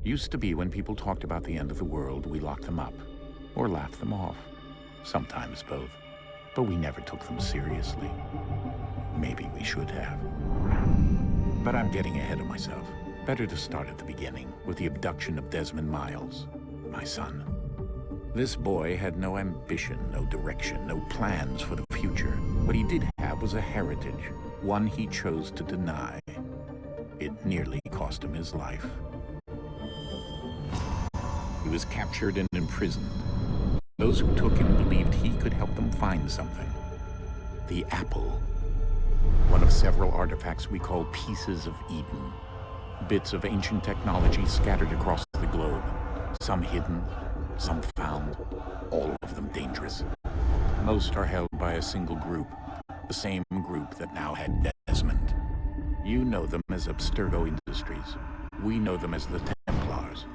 Used to be when people talked about the end of the world, we locked them up, or laughed them off. Sometimes both. But we never took them seriously. Maybe we should have. But I'm getting ahead of myself. Better to start at the beginning, with the abduction of Desmond Miles, my son. This boy had no ambition, no direction, no plans for the future. What he did have was a heritage, one he chose to deny. It nearly cost him his life. He was captured and imprisoned. Those who took him believed he could help them find something. The apple. One of several artifacts we call pieces of Eden. Bits of ancient technology scattered across the globe. Some hidden, some found, all of them dangerous. Most are held by a single group. The same group that now had Desmond. You know them as Abstergo Industries. We know them as the Templars.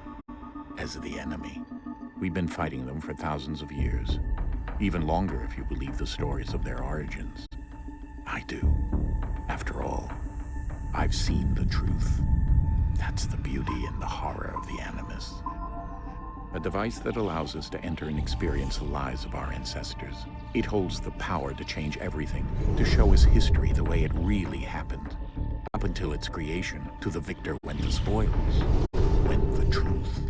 As the enemy. We've been fighting them for thousands of years. Even longer if you believe the stories of their origins. I do. After all, I've seen the truth. That's the beauty and the horror of the Animus. A device that allows us to enter and experience the lives of our ancestors. It holds the power to change everything, to show us history the way it really happened. Up until its creation, to the victor went the spoils, went the truth.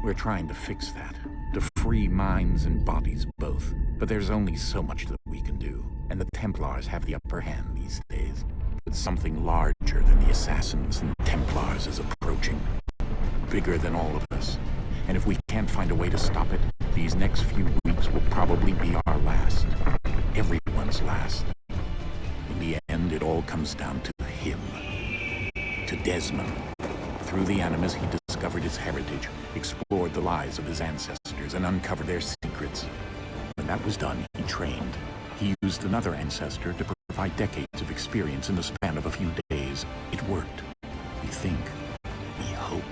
We're trying to fix that, to free minds and bodies both. But there's only so much that we can do, and the Templars have the upper hand these days. But something larger than the Assassins and Templars is approaching. Bigger than all of us. And if we can't find a way to stop it, these next few weeks will probably be our last. Everyone's last. In the end, it all comes down to him. To Desmond. Through the Animus, he discovered his heritage, explored the lives of his ancestors, and uncovered their secrets. When that was done, he trained. He used another ancestor to provide decades of experience in the span of a few days. It worked. We think. We hope.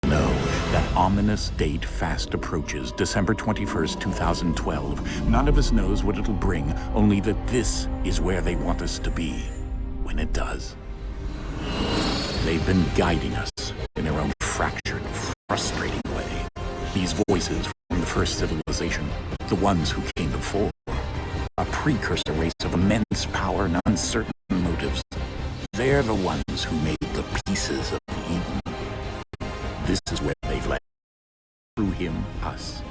No, that ominous date fast approaches, December 21st, 2012. None of us knows what it'll bring, only that this is where they want us to be. When it does. They've been guiding us in their own fractured, frustrating way. These voices from the first civilization, the ones who came before, a precursor race of immense power and uncertain motives. They're the ones who made the pieces of Eden. This is where they've led. Through him, us.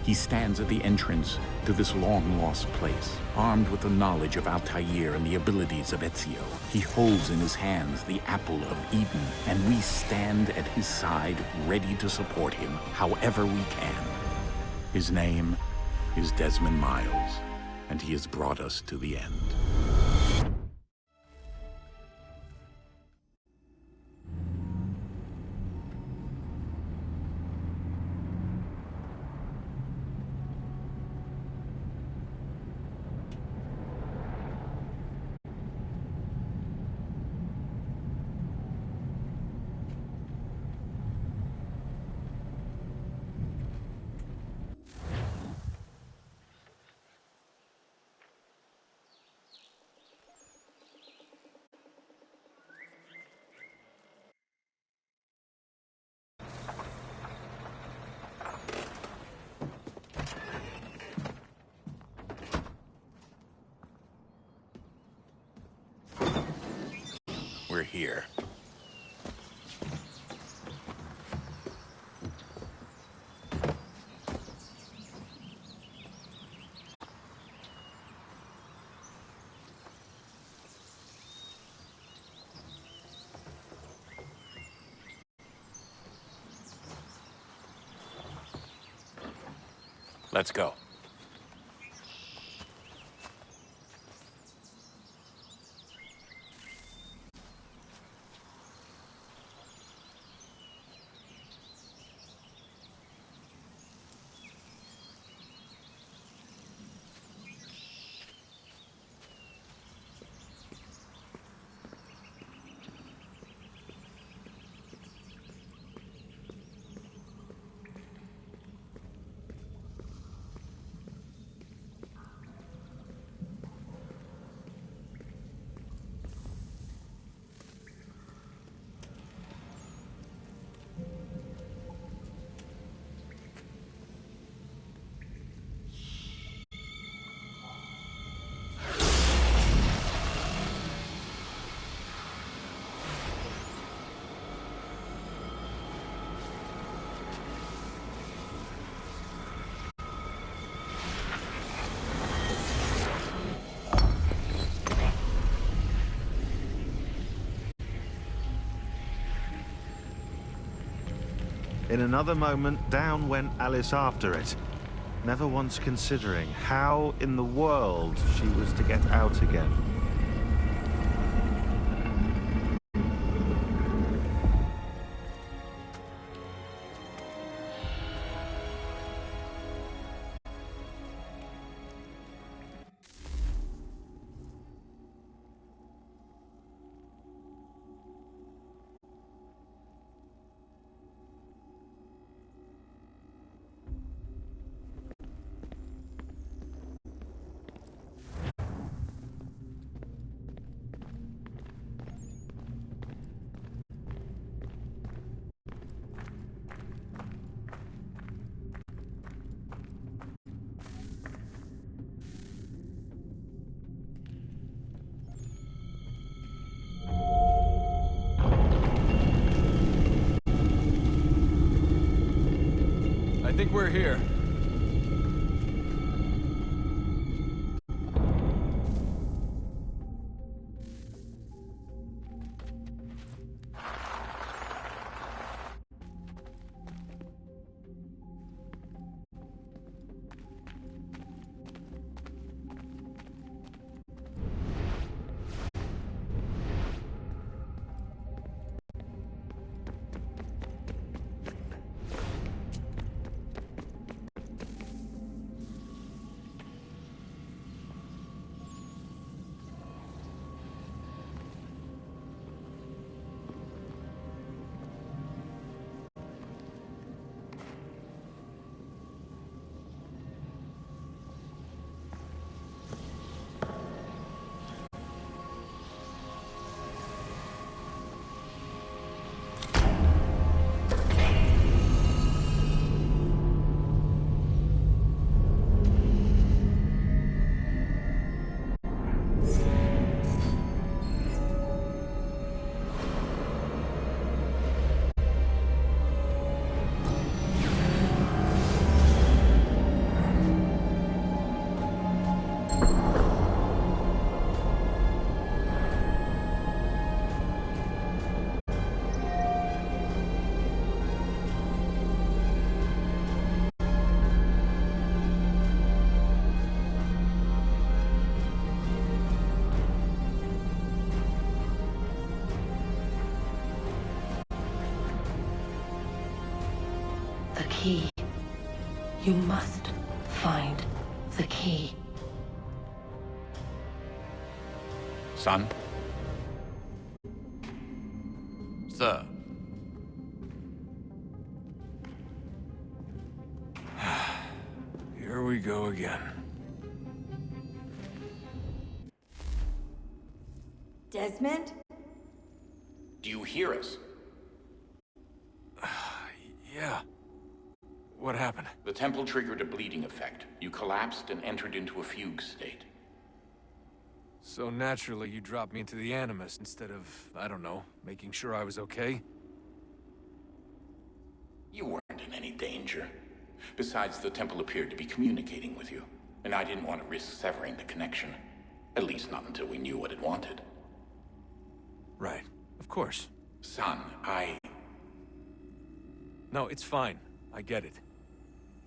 He stands at the entrance to this long-lost place, armed with the knowledge of Altair and the abilities of Ezio. He holds in his hands the apple of Eden, and we stand at his side, ready to support him however we can. His name is Desmond Miles, and he has brought us to the end. We're here. Let's go. In another moment, down went Alice after it, never once considering how in the world she was to get out again. I think we're here. The key. You must find the key. Son? Sir. Here we go again. Desmond? Do you hear us? Yeah. What happened? The temple triggered a bleeding effect. You collapsed and entered into a fugue state. So naturally, you dropped me into the Animus instead of, I don't know, making sure I was okay? You weren't in any danger. Besides, the temple appeared to be communicating with you, and I didn't want to risk severing the connection. At least not until we knew what it wanted. Right. Of course. Son, No, it's fine. I get it.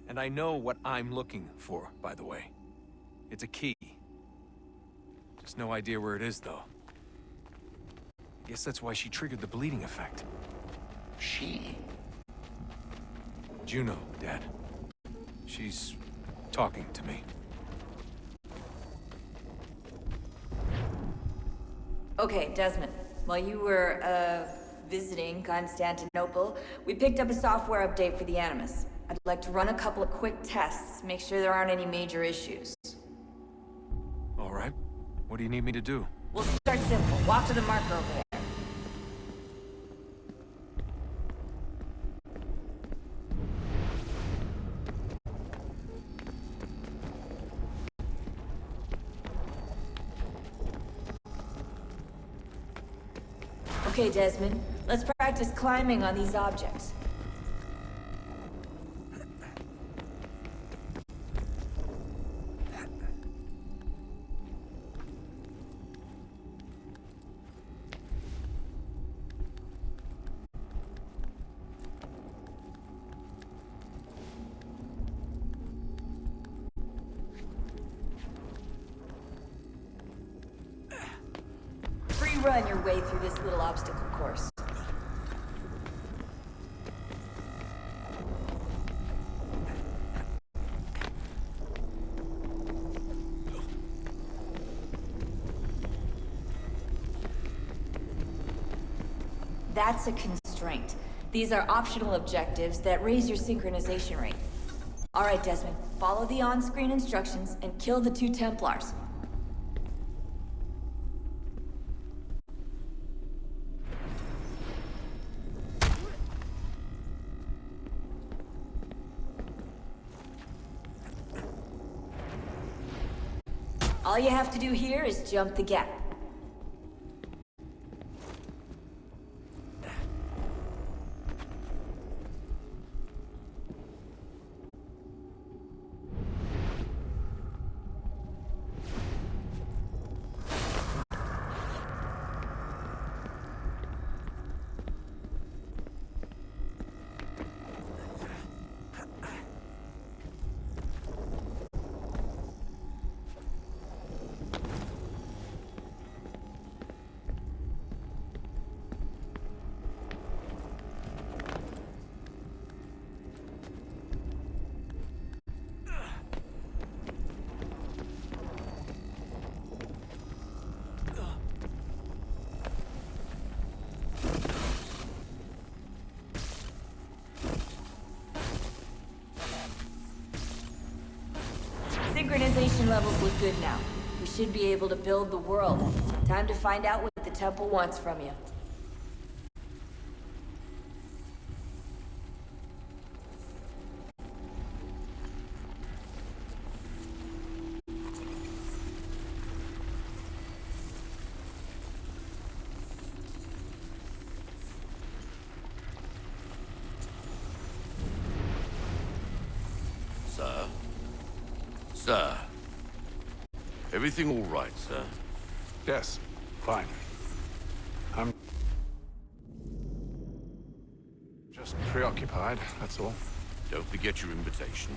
And I know what I'm looking for, by the way. It's a key. Just no idea where it is, though. I guess that's why she triggered the bleeding effect. She? Juno, Dad. She's talking to me. Okay, Desmond. While you were, visiting Constantinople, we picked up a software update for the Animus. I'd like to run a couple of quick tests, make sure there aren't any major issues. All right. What do you need me to do? We'll start simple. Walk to the marker over there. Okay, Desmond. Let's practice climbing on these objects. run your way through this little obstacle course. That's a constraint. These are optional objectives that raise your synchronization rate. Alright, Desmond, follow the on-screen instructions and kill the 2 Templars. All you have to do here is jump the gap. Synchronization levels look good now. We should be able to build the world. Time to find out what the temple wants from you. Sir? Sir? Everything all right, sir? Yes, fine. I'm just preoccupied, that's all. Don't forget your invitation.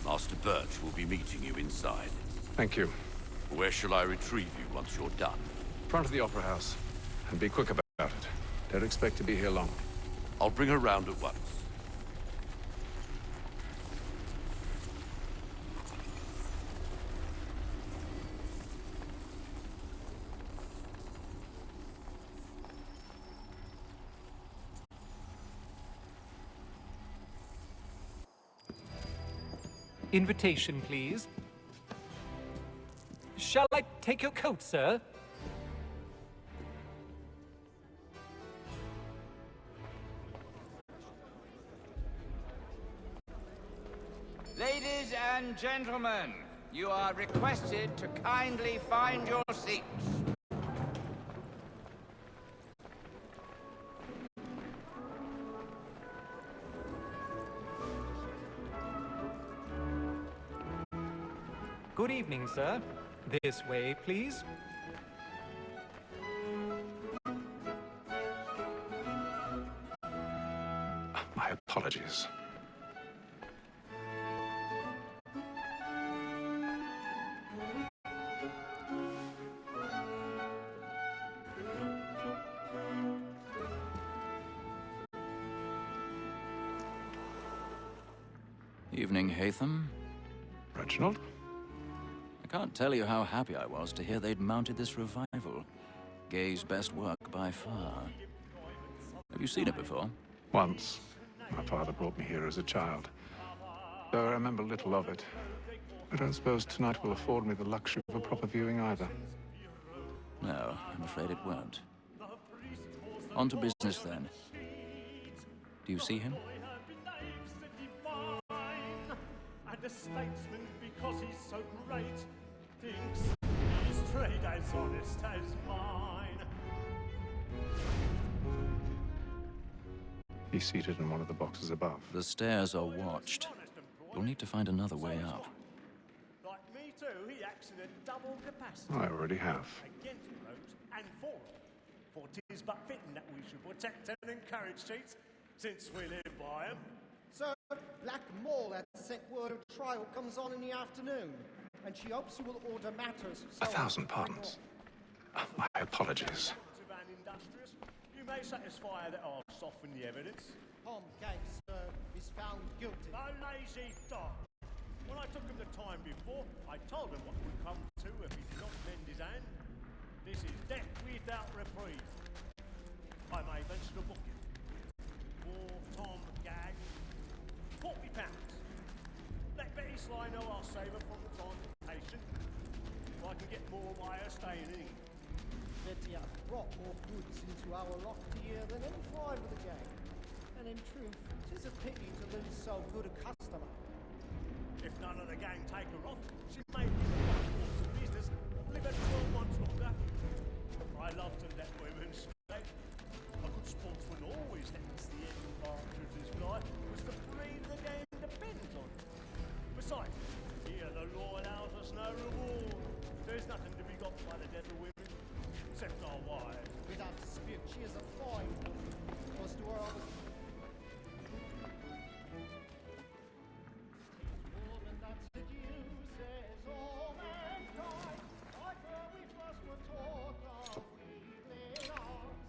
Master Birch will be meeting you inside. Thank you. Where shall I retrieve you once you're done? Front of the Opera House. And be quick about it. Don't expect to be here long. I'll bring her round at once. Invitation, please. Shall I take your coat, sir? Ladies and gentlemen, you are requested to kindly find your seats. Good evening, sir. This way, please. My apologies. Evening, Hatham. Reginald? I can't tell you how happy I was to hear they'd mounted this revival. Gay's best work by far. Have you seen it before? Once. My father brought me here as a child. Though I remember little of it. I don't suppose tonight will afford me the luxury of a proper viewing either. No, I'm afraid it won't. On to business, then. Do you see him? And a statesman, because he's so great, thinks his trade as honest as mine. He's seated in one of the boxes above. The stairs are watched. You'll need to find another way up. Like me too, he acts in a double capacity. I already have. Against Rose and for her. For 'tis but fitting that we should protect and encourage cheats, since we live by 'em. Sir, Black Mall had sent word of trial comes on in the afternoon, and she hopes you will order matters. 1,000 pardons. My apologies. We may satisfy that I'll soften the evidence. Tom Gang, sir, is found guilty. A lazy dog. When I took him the time before, I told him what would come to if he did not mend his hand. This is death without reprieve. I may venture to book him. For Tom Gag, £40. Let Betty Sly know I'll save her from the transportation. If I can get more by her staying in. Betty hath brought more goods into our lock here than any five of the gang. And in truth, 'tis a pity to lose so good a customer. If none of the gang take her off, she may give a course of business, live at 12 months longer. I love to let women stay. A good sportsman always thinks the end of Partridge's life was the breed the game depends on. Besides, here the law allows us no reward. There's nothing to be got by the death of women, except our wives. Without dispute, she is a fine woman. Was to her others. Woman that seduces all mankind, like her we first were taught our weakling arms.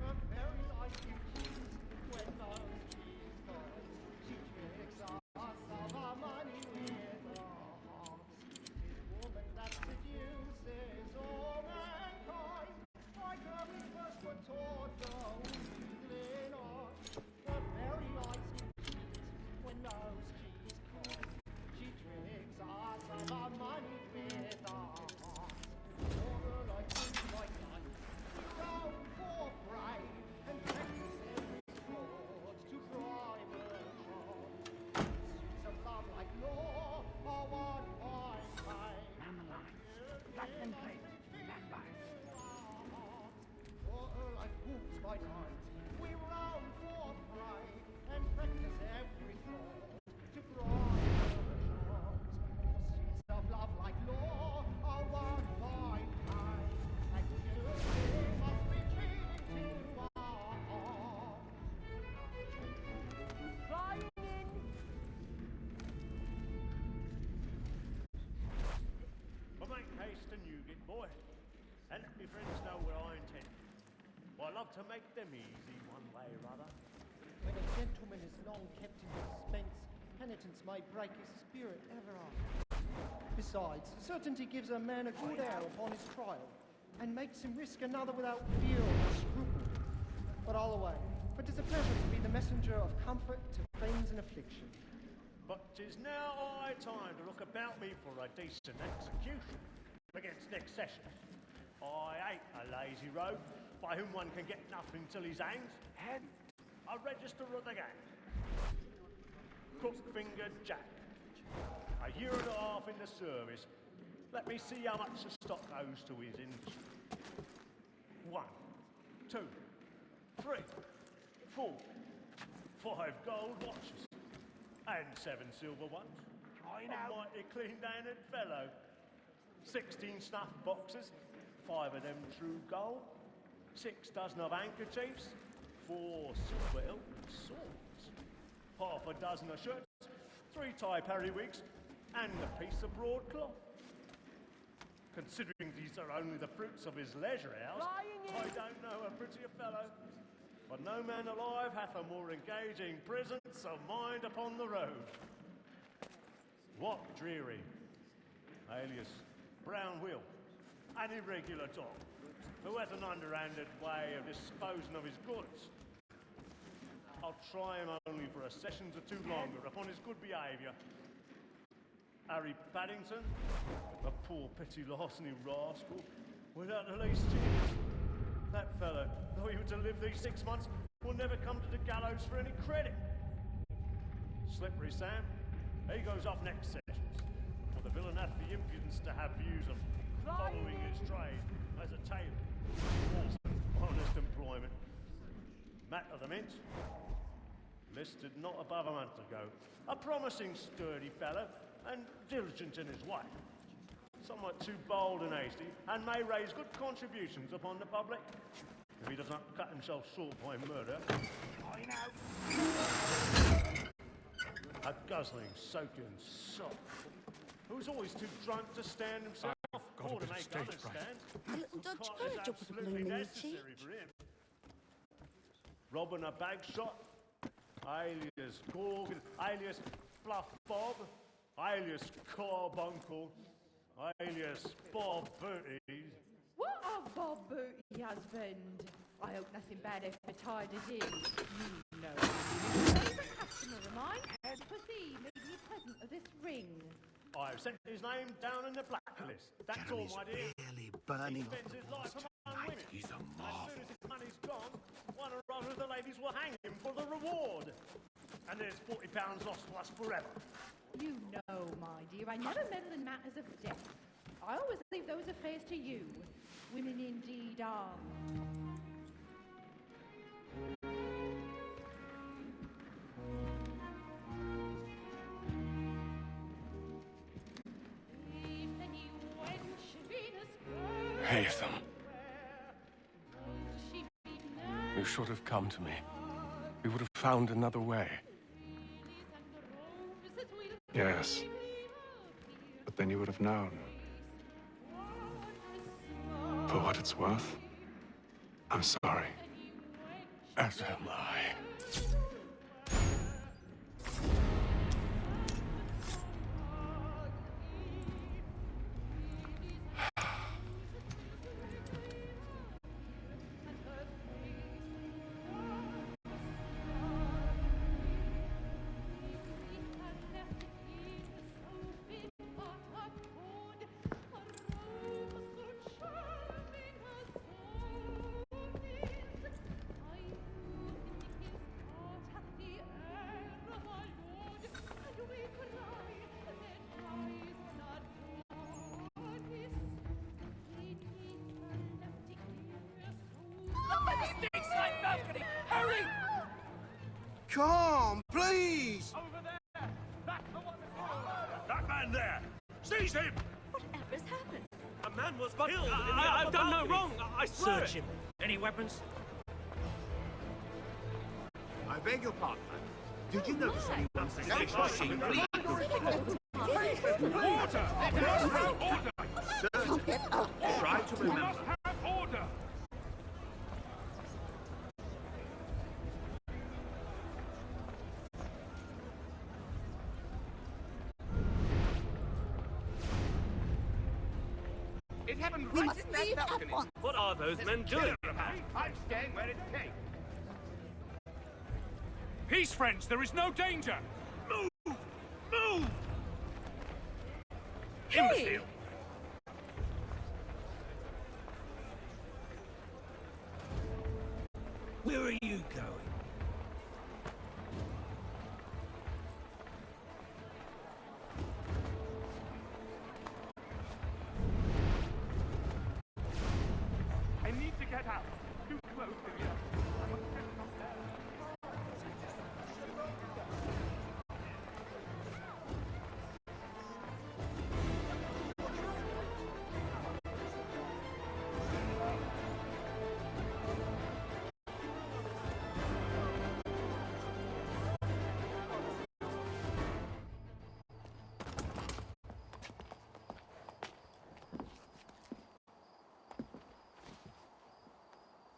Her very life you keep when those keys goes. She tricks us of our money with her arms. Woman that seduces all mankind, like her we first were taught our weakling arms. Her very life you keep when those keys come. She tricks us of our money with her arms. For her like things like life, we go for prey and practice every fraud to bribe her charm. Pursuits of love like law are one by time. Black and plate, black by. For her like wolves by night, we roam for prey and practice every fraud to bribe her charms. Pursuits of love like law are one by time. And guilty must be treated to our arms. Flying in. But make haste and you get boy, and let me friends know where I intend. I love to make them easy one way or other. When a gentleman is long kept in suspense, penitence may break his spirit ever after. Besides, certainty gives a man a good air upon his trial, and makes him risk another without fear or scruple. But all away, for 'tis a pleasure to be the messenger of comfort to friends in affliction. But 'tis now high time to look about me for a decent execution against next session. I hate a lazy rogue by whom one can get nothing till he's hanged. And a register of the gang. Crook-fingered Jack. A year and a half in the service. Let me see how much the stock owes to his industry. 1, 2, 3, 4, 5 gold watches. And 7 silver ones. A mighty clean-handed fellow. 16 snuff boxes, 5 of them true gold, 6 dozen of handkerchiefs, 4 silver hilted swords, half a dozen of shirts, 3 tie periwigs, and a piece of broadcloth. Considering these are only the fruits of his leisure hours, I don't know a prettier fellow. But no man alive hath a more engaging presence of mind upon the road. What dreary, alias Brown Will, an irregular dog, who has an underhanded way of disposing of his goods. I'll try him only for a session or 2 longer upon his good behaviour. Harry Paddington, a poor petty larceny rascal, without the least chance. That fellow, though he were to live these 6 months, will never come to the gallows for any credit. Slippery Sam, he goes off next sessions, for the villain hath the impudence to have views of following his trade as a tailor. Honest employment. Matt of the Mint, listed not above a month ago. A promising, sturdy fellow, and diligent in his way. Somewhat too bold and hasty, and may raise good contributions upon the public, if he does not cut himself short by murder. I know. A guzzling, soaking sot, who's always too drunk to stand himself, or to make others stand. A little Dutch courage up with the blooming cheek. For him. Robbing a bag shot, alias Gorgon, alias Fluff Bob, alias Carbuncle, alias Bob Booties. What of Bob Booty, husband? I hope nothing bad ever tied us in. You know, favourite customer of mine, Pussy made me present of this ring. I've set his name down in the blacklist. That's all, my dear. Barely burning He spends his life among women. He's a As marvel. soon as his money's gone, one or other of the ladies will hang him for the reward. And there's £40 lost to us forever. You know, my dear, I never meddle in matters of death. I always leave those affairs to you. Women indeed are. Haytham. You should have come to me. We would have found another way. Yes. But then you would have known. For what it's worth, I'm sorry. As am I. Hurry! Come, please! Over there! That's the one that man there! Seize him! Whatever's happened? A man was killed in the I've done no wrong, I swear Search him. Any weapons? I beg your pardon. Did you notice any Machine, please. Order! Sir, try to remember. Order! It happened right in that balcony. What are those men doing? I'm staying where it came. Peace, friends, there is no danger! Move! Move! Imbecile! Where are you going? I need to get out. Too close to here. I must get from there.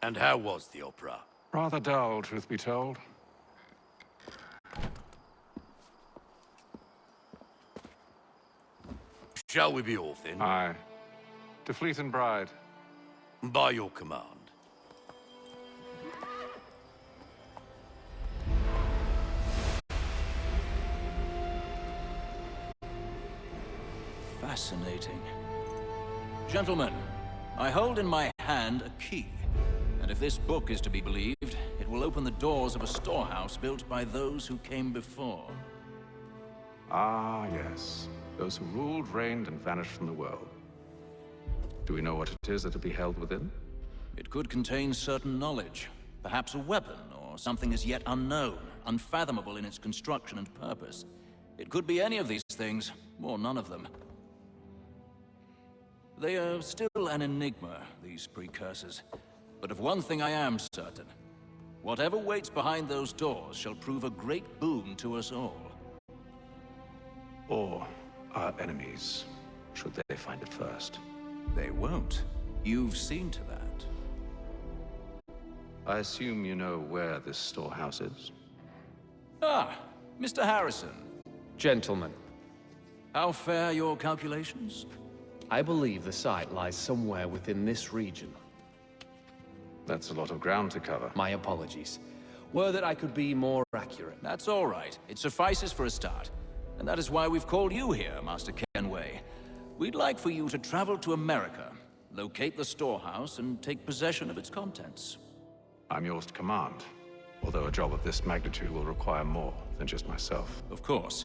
And how was the opera? Rather dull, truth be told. Shall we be off then? Aye. To Fleet and Bride. By your command. Fascinating. Gentlemen, I hold in my hand a key. And if this book is to be believed, it will open the doors of a storehouse built by those who came before. Ah, yes. Those who ruled, reigned, and vanished from the world. Do we know what it is that will be held within? It could contain certain knowledge. Perhaps a weapon, or something as yet unknown, unfathomable in its construction and purpose. It could be any of these things, or none of them. They are still an enigma, these precursors. But of one thing I am certain. Whatever waits behind those doors shall prove a great boon to us all. Or our enemies, should they find it first. They won't. You've seen to that. I assume you know where this storehouse is? Ah, Mr. Harrison. Gentlemen, How fare your calculations? I believe the site lies somewhere within this region. That's a lot of ground to cover. My apologies. Were that I could be more accurate. That's all right. It suffices for a start. And that is why we've called you here, Master Kenway. We'd like for you to travel to America, locate the storehouse, and take possession of its contents. I'm yours to command, although a job of this magnitude will require more than just myself. Of course.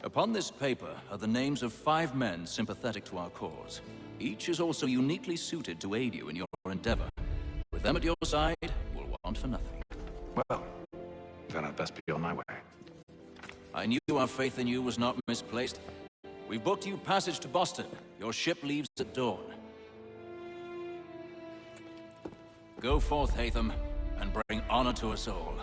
Upon this paper are the names of 5 men sympathetic to our cause. Each is also uniquely suited to aid you in your endeavor. With them at your side, we'll want for nothing. Well, then I'd best be on my way. I knew our faith in you was not misplaced. We've booked you passage to Boston. Your ship leaves at dawn. Go forth, Hatham, and bring honor to us all.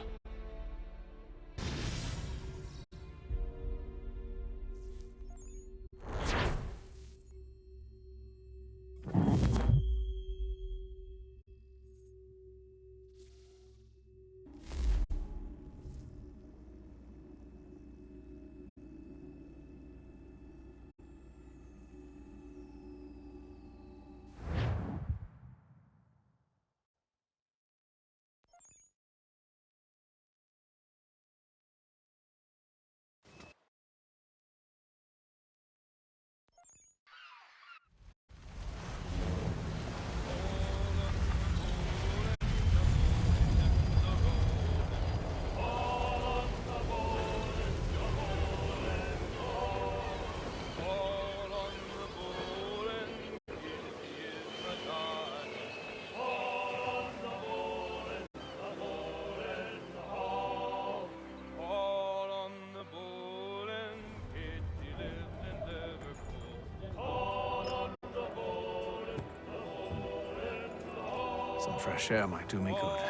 Some fresh air might do me good.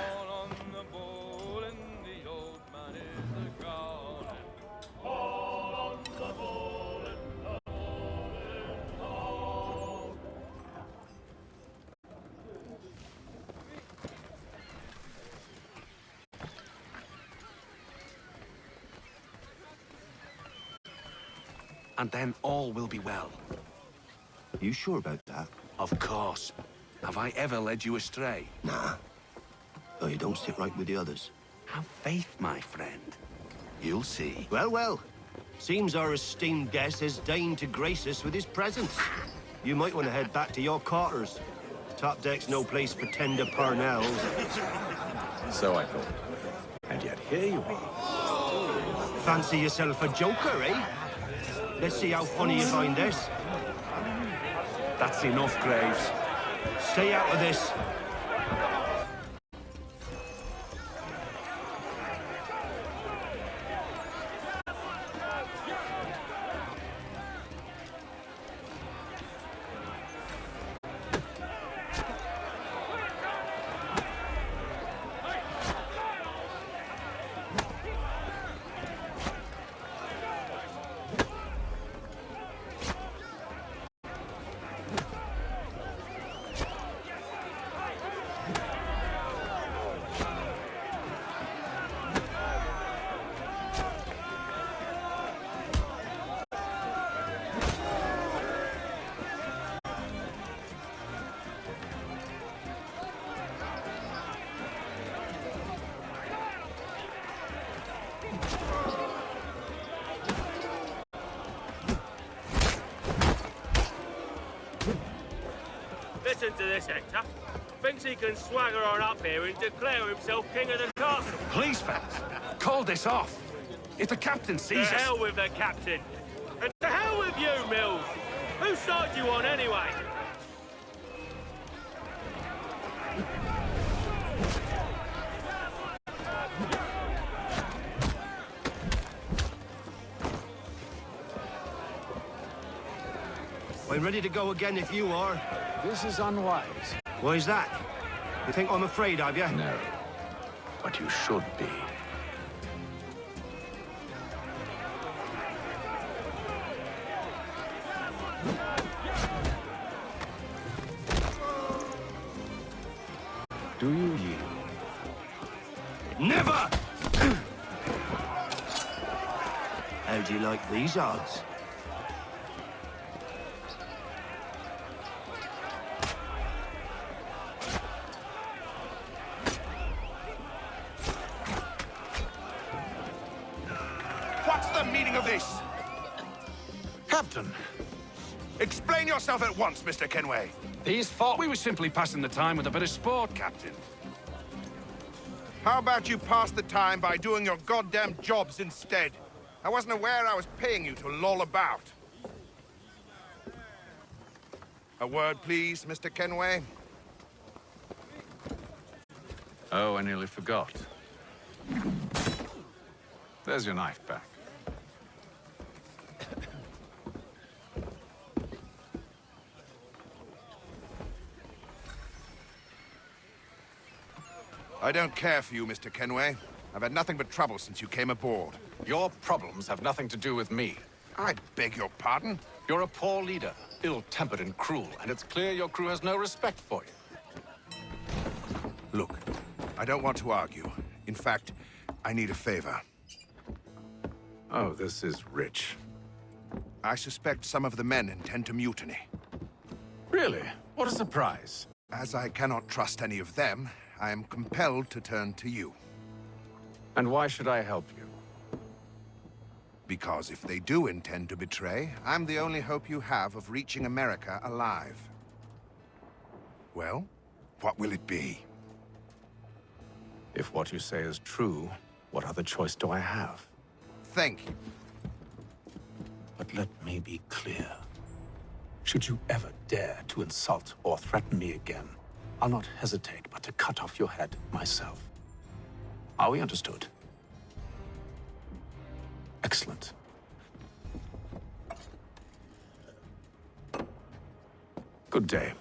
And then all will be well. You sure about that? Of course. Have I ever led you astray? Nah. Oh, you don't sit right with the others. Have faith, my friend. You'll see. Well, well. Seems our esteemed guest has deigned to grace us with his presence. You might want to head back to your quarters. Top deck's no place for tender parnells. So I thought. And yet here you are. Fancy yourself a joker, eh? Let's see how funny you find this. That's enough, Graves. Stay out of this. Listen to this, Hector. Thinks he can swagger on up here and declare himself king of the castle. Please, fellas, call this off. If the captain sees To us... hell with the captain. And to hell with you, Mills. Whose side you on, anyway? I'm ready to go again if you are. This is unwise. Why's that? You think I'm afraid of you? No. But you should be. Do you yield? Never! How do you like these odds? What's the meaning of this? Captain! Explain yourself at once, Mr. Kenway. These thought we were simply passing the time with a bit of sport, Captain. How about you pass the time by doing your goddamn jobs instead? I wasn't aware I was paying you to loll about. A word, please, Mr. Kenway. Oh, I nearly forgot. There's your knife back. I don't care for you, Mr. Kenway. I've had nothing but trouble since you came aboard. Your problems have nothing to do with me. I beg your pardon? You're a poor leader, ill-tempered and cruel, and it's clear your crew has no respect for you. Look, I don't want to argue. In fact, I need a favor. Oh, this is rich. I suspect some of the men intend to mutiny. Really? What a surprise. As I cannot trust any of them, I am compelled to turn to you. And why should I help you? Because if they do intend to betray, I'm the only hope you have of reaching America alive. Well, what will it be? If what you say is true, what other choice do I have? Thank you. But let me be clear. Should you ever dare to insult or threaten me again, I'll not hesitate but to cut off your head myself. Are we understood? Excellent. Good day.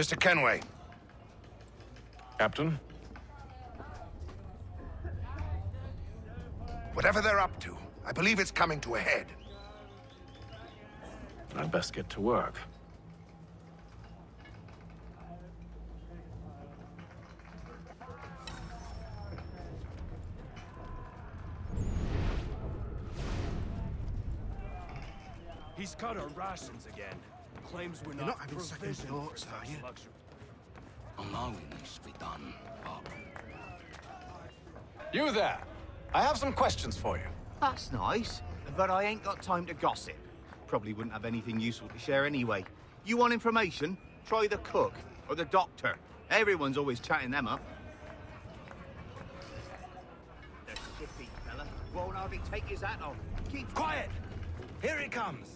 Mr. Kenway. Captain? Whatever they're up to, I believe it's coming to a head. I'd best get to work. He's cut our rations again. Claims we're You're not having second thoughts, are you? Allowing this to be done. You there! I have some questions for you. That's nice, but I ain't got time to gossip. Probably wouldn't have anything useful to share anyway. You want information? Try the cook or the doctor. Everyone's always chatting them up. The skippy fella won't hardly take his hat off. Keep quiet! Here he comes.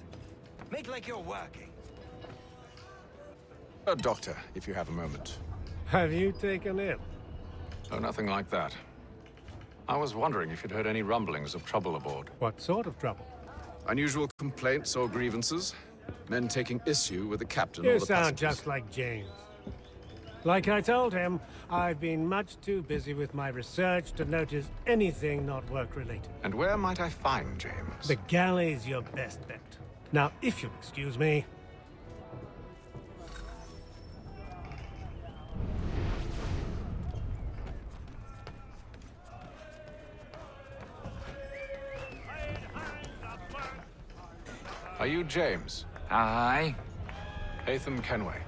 Make like you're working. A doctor, if you have a moment. Have you taken ill? Oh, nothing like that. I was wondering if you'd heard any rumblings of trouble aboard. What sort of trouble? Unusual complaints or grievances? Men taking issue with the captain or You the sound passengers? just like James. Like I told him, I've been much too busy with my research to notice anything not work-related. And where might I find James? The galley's your best bet. Now, if you'll excuse me... Are you James? Aye. Hatham Kenway.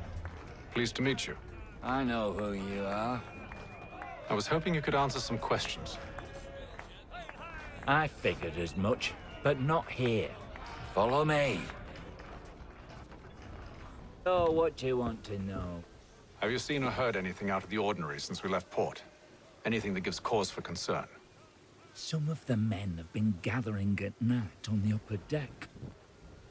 Pleased to meet you. I know who you are. I was hoping you could answer some questions. I figured as much, but not here. Follow me. So, what do you want to know? Have you seen or heard anything out of the ordinary since we left port? Anything that gives cause for concern? Some of the men have been gathering at night on the upper deck.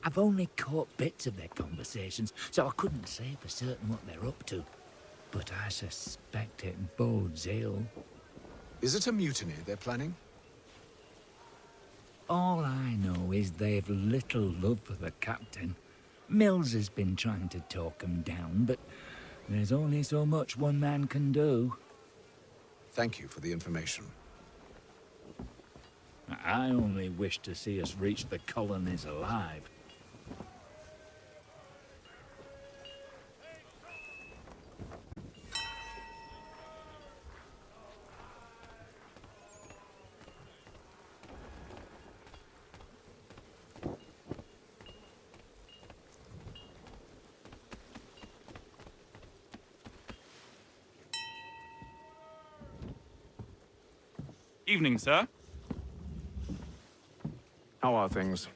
I've only caught bits of their conversations, so I couldn't say for certain what they're up to. But I suspect it bodes ill. Is it a mutiny they're planning? All I know is they've little love for the captain. Mills has been trying to talk 'em down, but there's only so much one man can do. Thank you for the information. I only wish to see us reach the colonies alive. Evening, sir. How are things?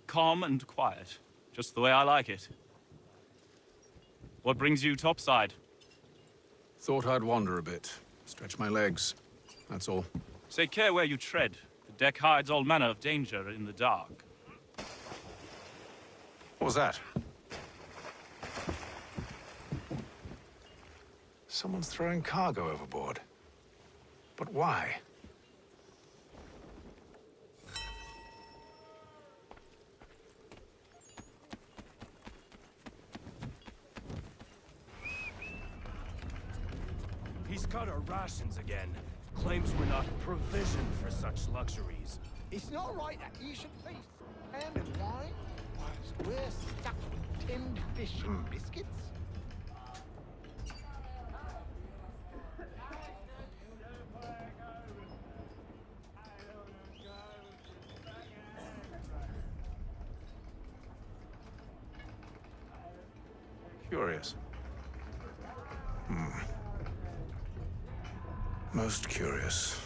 Calm and quiet. Just the way I like it. What brings you topside? Thought I'd wander a bit. Stretch my legs. That's all. Take care where you tread. The deck hides all manner of danger in the dark. What was that? Someone's throwing cargo overboard. But why? He's cut our rations again. Claims we're not provisioned for such luxuries. It's not right that you should feast ham and wine whilst we're stuck with tinned fish and biscuits. Curious. Most curious.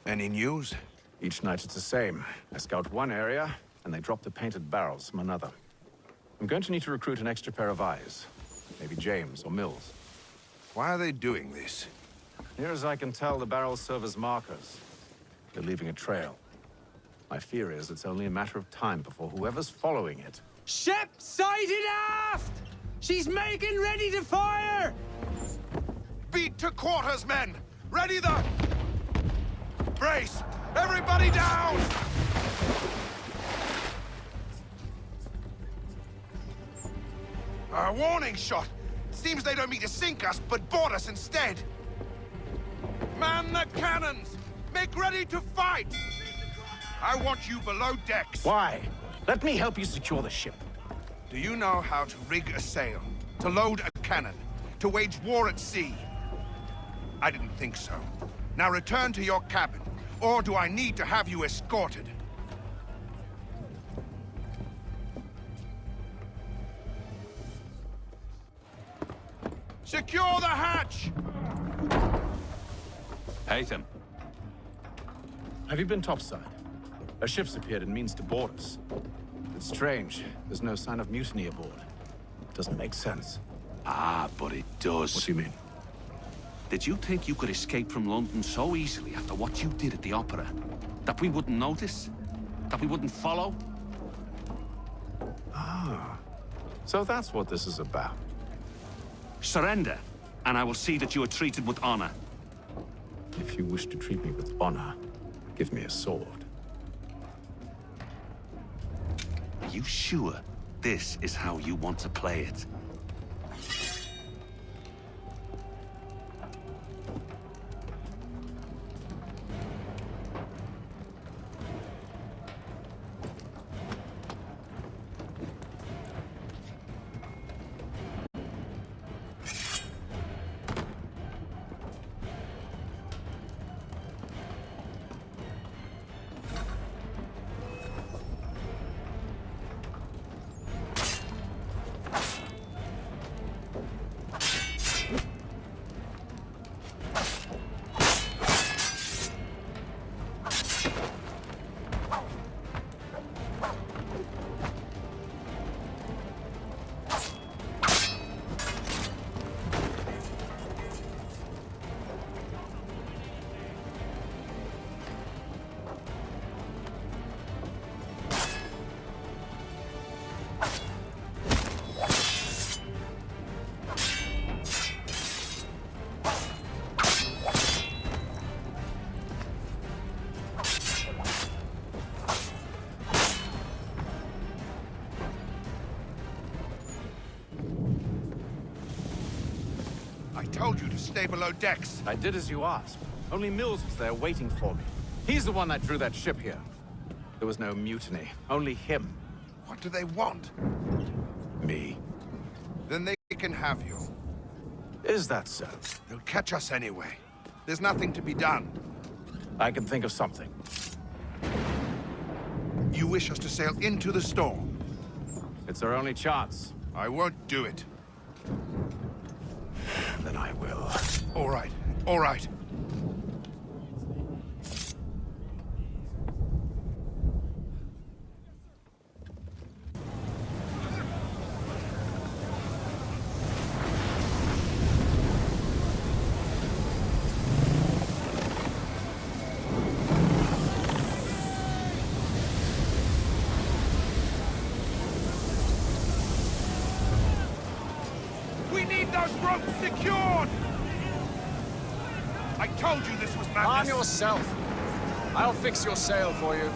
Any news? Each night it's the same. I scout one area, and they drop the painted barrels from another. I'm going to need to recruit an extra pair of eyes. Maybe James or Mills. Why are they doing this? Near as I can tell, the barrels serve as markers. They're leaving a trail. My fear is it's only a matter of time before whoever's following it... Ship sighted aft! She's making ready to fire! Beat to quarters, men! Ready the... Brace! Everybody down! A warning shot! Seems they don't mean to sink us, but board us instead! Man the cannons! Make ready to fight! I want you below decks. Why? Let me help you secure the ship. Do you know how to rig a sail? To load a cannon? To wage war at sea? I didn't think so. Now return to your cabin. Or do I need to have you escorted? Secure the hatch! Haytham. Have you been topside? A ship's appeared and means to board us. It's strange. There's no sign of mutiny aboard. Doesn't make sense. Ah, but it does. What do you mean? Did you think you could escape from London so easily after what you did at the opera? That we wouldn't notice? That we wouldn't follow? Ah. So that's what this is about. Surrender, and I will see that you are treated with honor. If you wish to treat me with honor, give me a sword. Are you sure this is how you want to play it? told you to stay below decks. I did as you asked. Only Mills was there waiting for me. He's the one that drew that ship here. There was no mutiny, only him. What do they want? Me. Then they can have you. Is that so? They'll catch us anyway. There's nothing to be done. I can think of something. You wish us to sail into the storm? It's our only chance. I won't do it. Then I will. All right, all right. We need those ropes secured! I told you this was madness! Arm yourself! I'll fix your sail for you.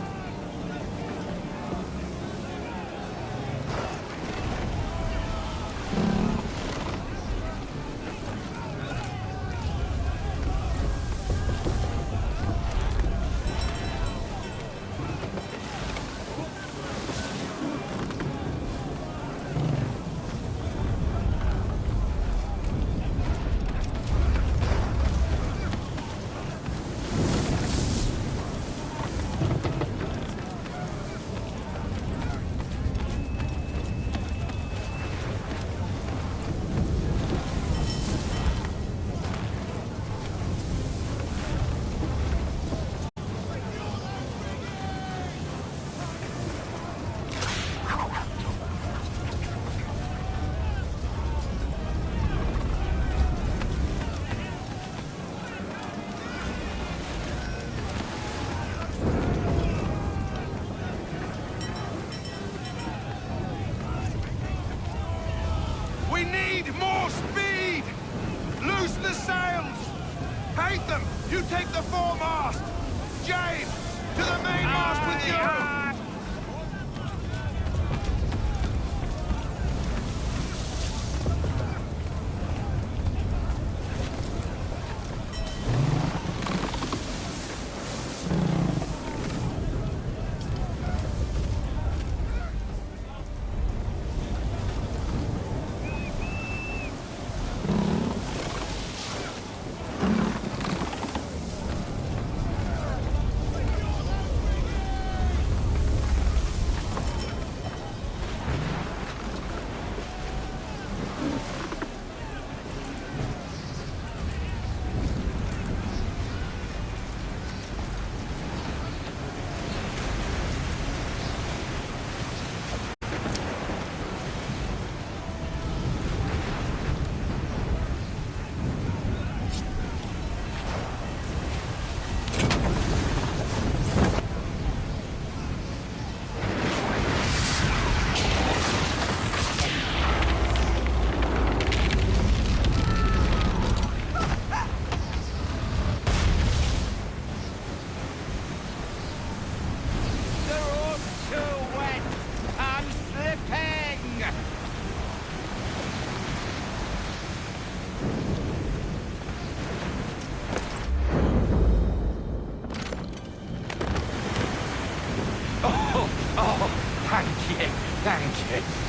We need more speed! Loose the sails! Paint them! You take the foremast! James! To the mainmast with you! Thank you.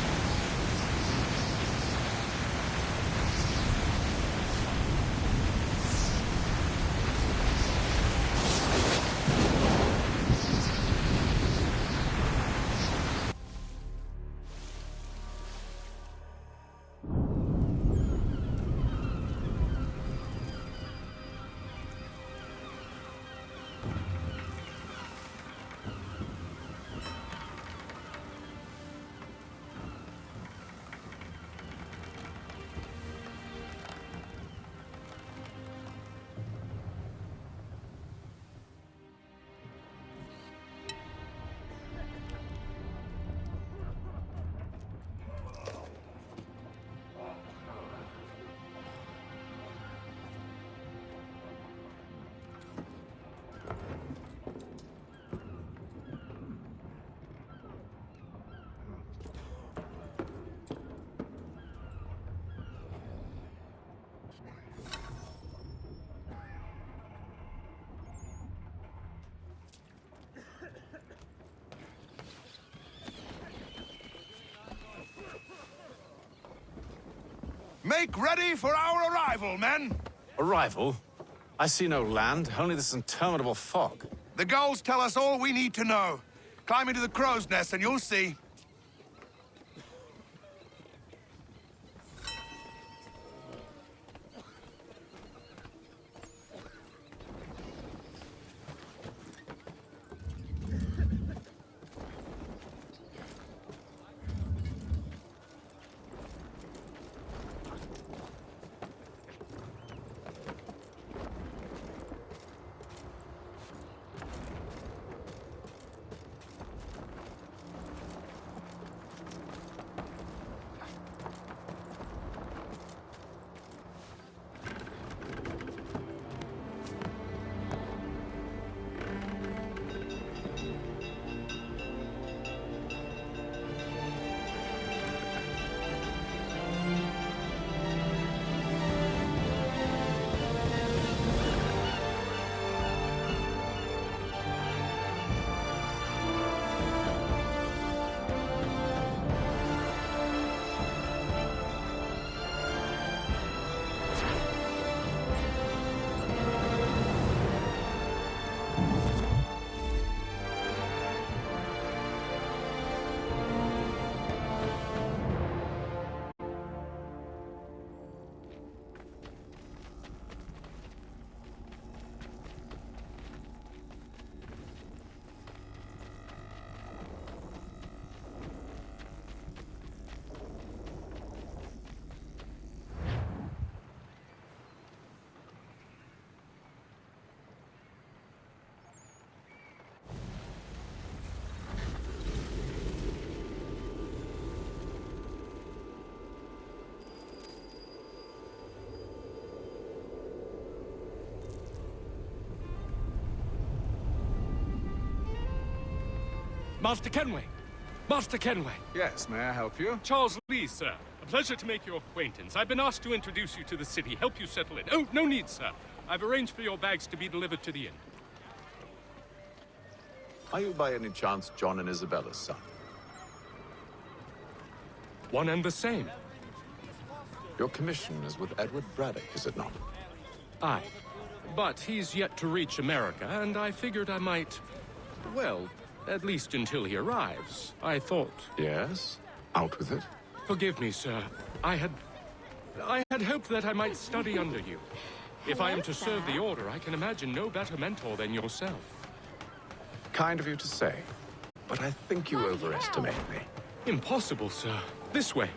Make ready for our arrival, men! Arrival? I see no land, only this interminable fog. The gulls tell us all we need to know. Climb into the crow's nest and you'll see. Master Kenway! Master Kenway! Yes, may I help you? Charles Lee, sir. A pleasure to make your acquaintance. I've been asked to introduce you to the city, help you settle in. Oh, no need, sir. I've arranged for your bags to be delivered to the inn. Are you by any chance John and Isabella's son? One and the same. Your commission is with Edward Braddock, is it not? Aye. But he's yet to reach America, and I figured I might... well, at least until he arrives, I thought. Yes? Out with it. Forgive me, sir. I had hoped that I might study under you. If I am to serve the Order, I can imagine no better mentor than yourself. Kind of you to say, but I think you overestimate me. Impossible, sir. This way.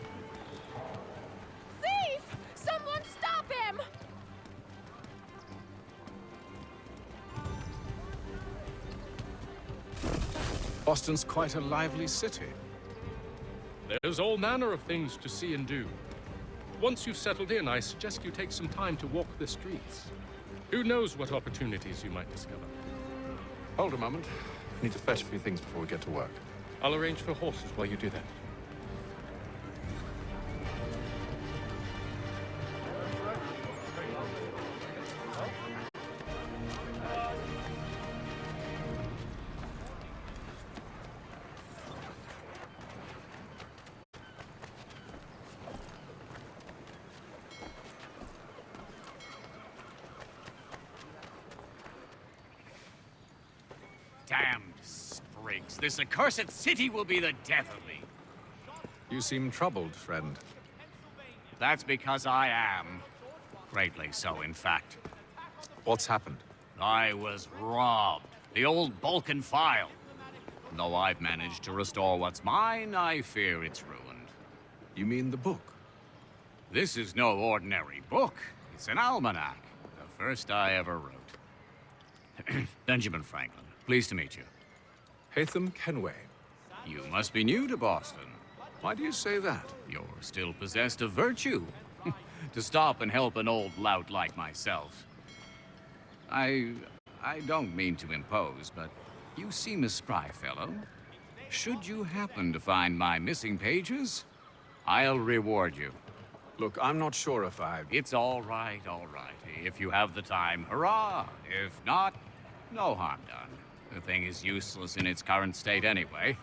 Thief! Someone stop him! Boston's quite a lively city. There's all manner of things to see and do. Once you've settled in, I suggest you take some time to walk the streets. Who knows what opportunities you might discover. Hold a moment. I need to fetch a few things before we get to work. I'll arrange for horses while you do that. Damned sprigs. This accursed city will be the death of me. You seem troubled, friend. That's because I am. Greatly so, in fact. What's happened? I was robbed. The old Balkan file. Though I've managed to restore what's mine, I fear it's ruined. You mean the book? This is no ordinary book. It's an almanac. The first I ever wrote. Benjamin Franklin. Pleased to meet you. Hatham Kenway. You must be new to Boston. Why do you say that? You're still possessed of virtue. To stop and help an old lout like myself. I don't mean to impose, but you seem a spry fellow. Should you happen to find my missing pages, I'll reward you. Look, I'm not sure if I... It's all right, all right. If you have the time, hurrah! If not, no harm done. The thing is useless in its current state anyway.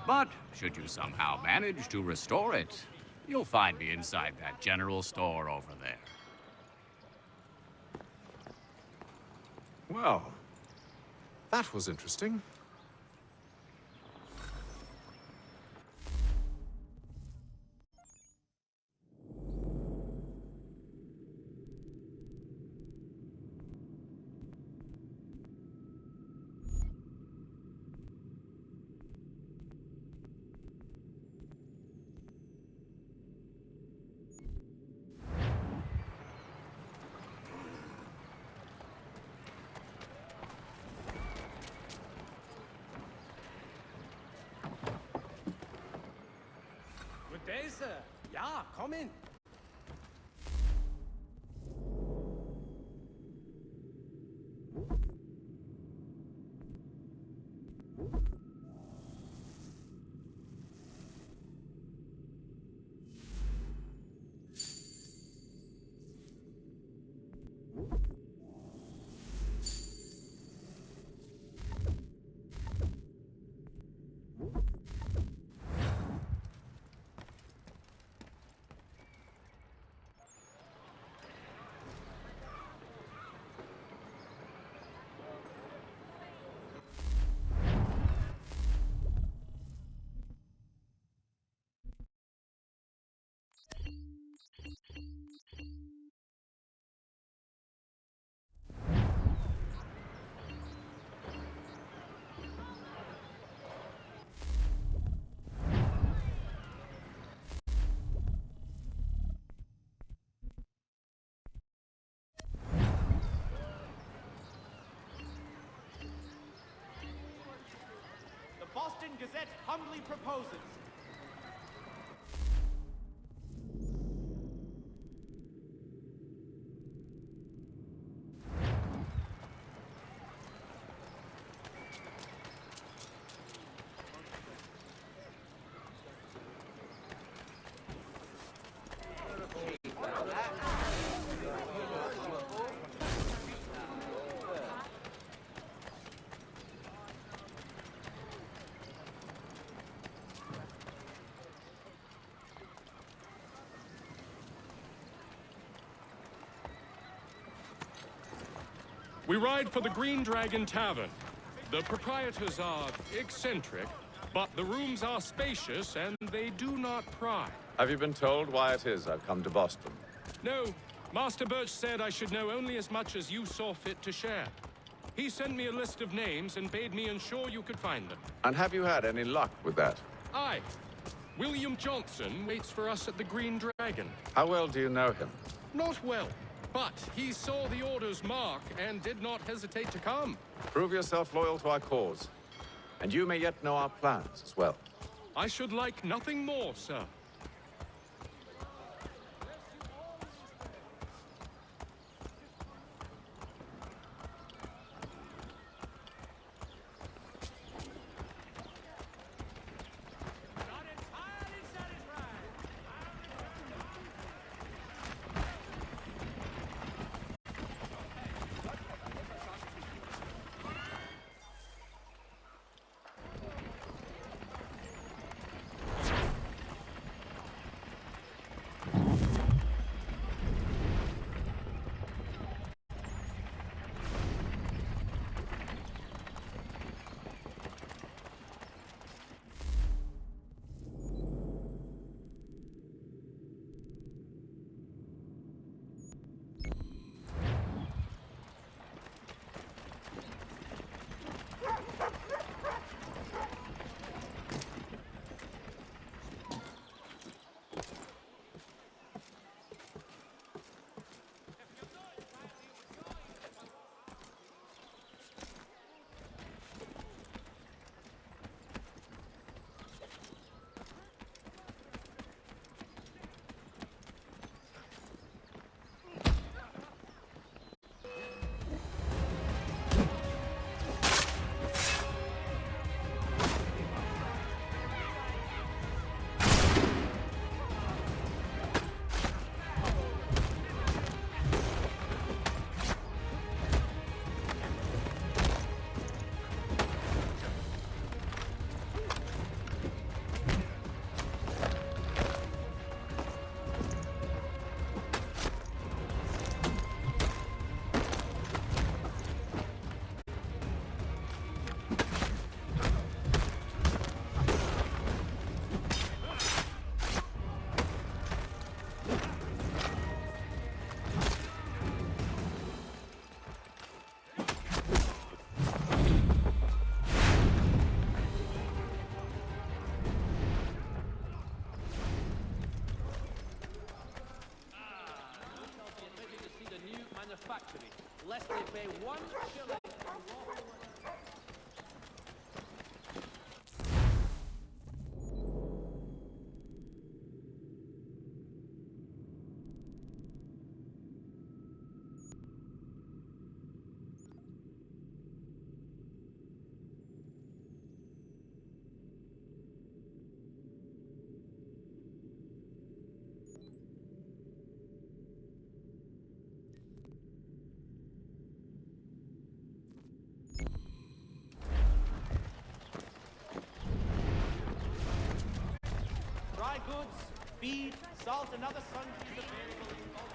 But should you somehow manage to restore it, You'll find me inside that general store over there. Well, that was interesting. Good day, sir. Ja, komm in. The Boston Gazette humbly proposes. We ride for the Green Dragon Tavern. The proprietors are eccentric, but the rooms are spacious and they do not pry. Have you been told why it is I've come to Boston? No, Master Birch said I should know only as much as you saw fit to share. He sent me a list of names and bade me ensure you could find them. And have you had any luck with that? Aye. William Johnson waits for us at the Green Dragon. How well do you know him? Not well, but he saw the order's mark and did not hesitate to come. Prove yourself loyal to our cause. And you may yet know our plans as well. I should like nothing more, sir. unless they pay 1 shilling for walking. Dry goods, feed, salt, and other sundries available in bulk.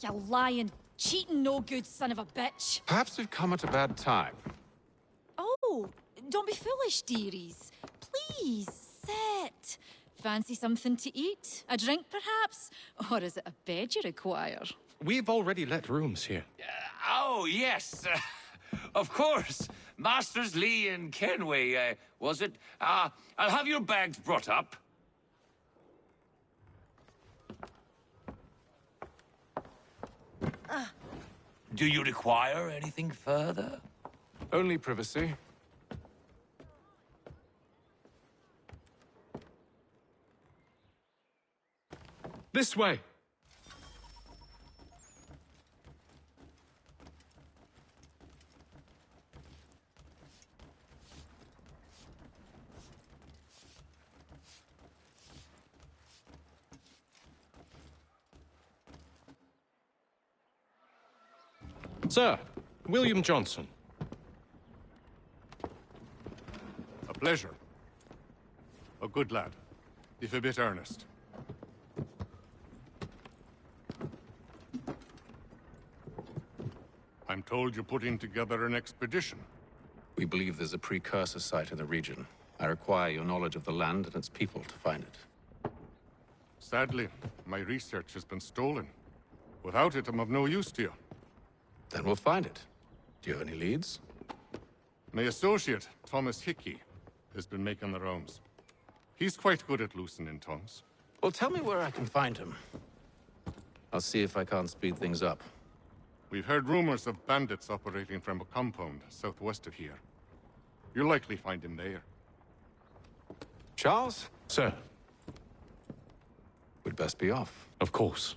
You lying, cheating, no good son of a bitch. Perhaps we've come at a bad time. Oh, don't be foolish, dearies. Please, sit. Fancy something to eat? A drink, perhaps? Or is it a bed you require? We've already let rooms here. Oh, yes. Of course. Masters Lee and Kenway, was it? I'll have your bags brought up. Do you require anything further? Only privacy. This way. Sir, William Johnson. A pleasure. A good lad, if a bit earnest. I'm told you're putting together an expedition. We believe there's a precursor site in the region. I require your knowledge of the land and its people to find it. Sadly, my research has been stolen. Without it, I'm of no use to you. Then we'll find it. Do you have any leads? My associate, Thomas Hickey, has been making the rounds. He's quite good at loosening tongues. Well, tell me where I can find him. I'll see if I can't speed things up. We've heard rumors of bandits operating from a compound southwest of here. You'll likely find him there. Charles? Sir. We'd best be off. Of course.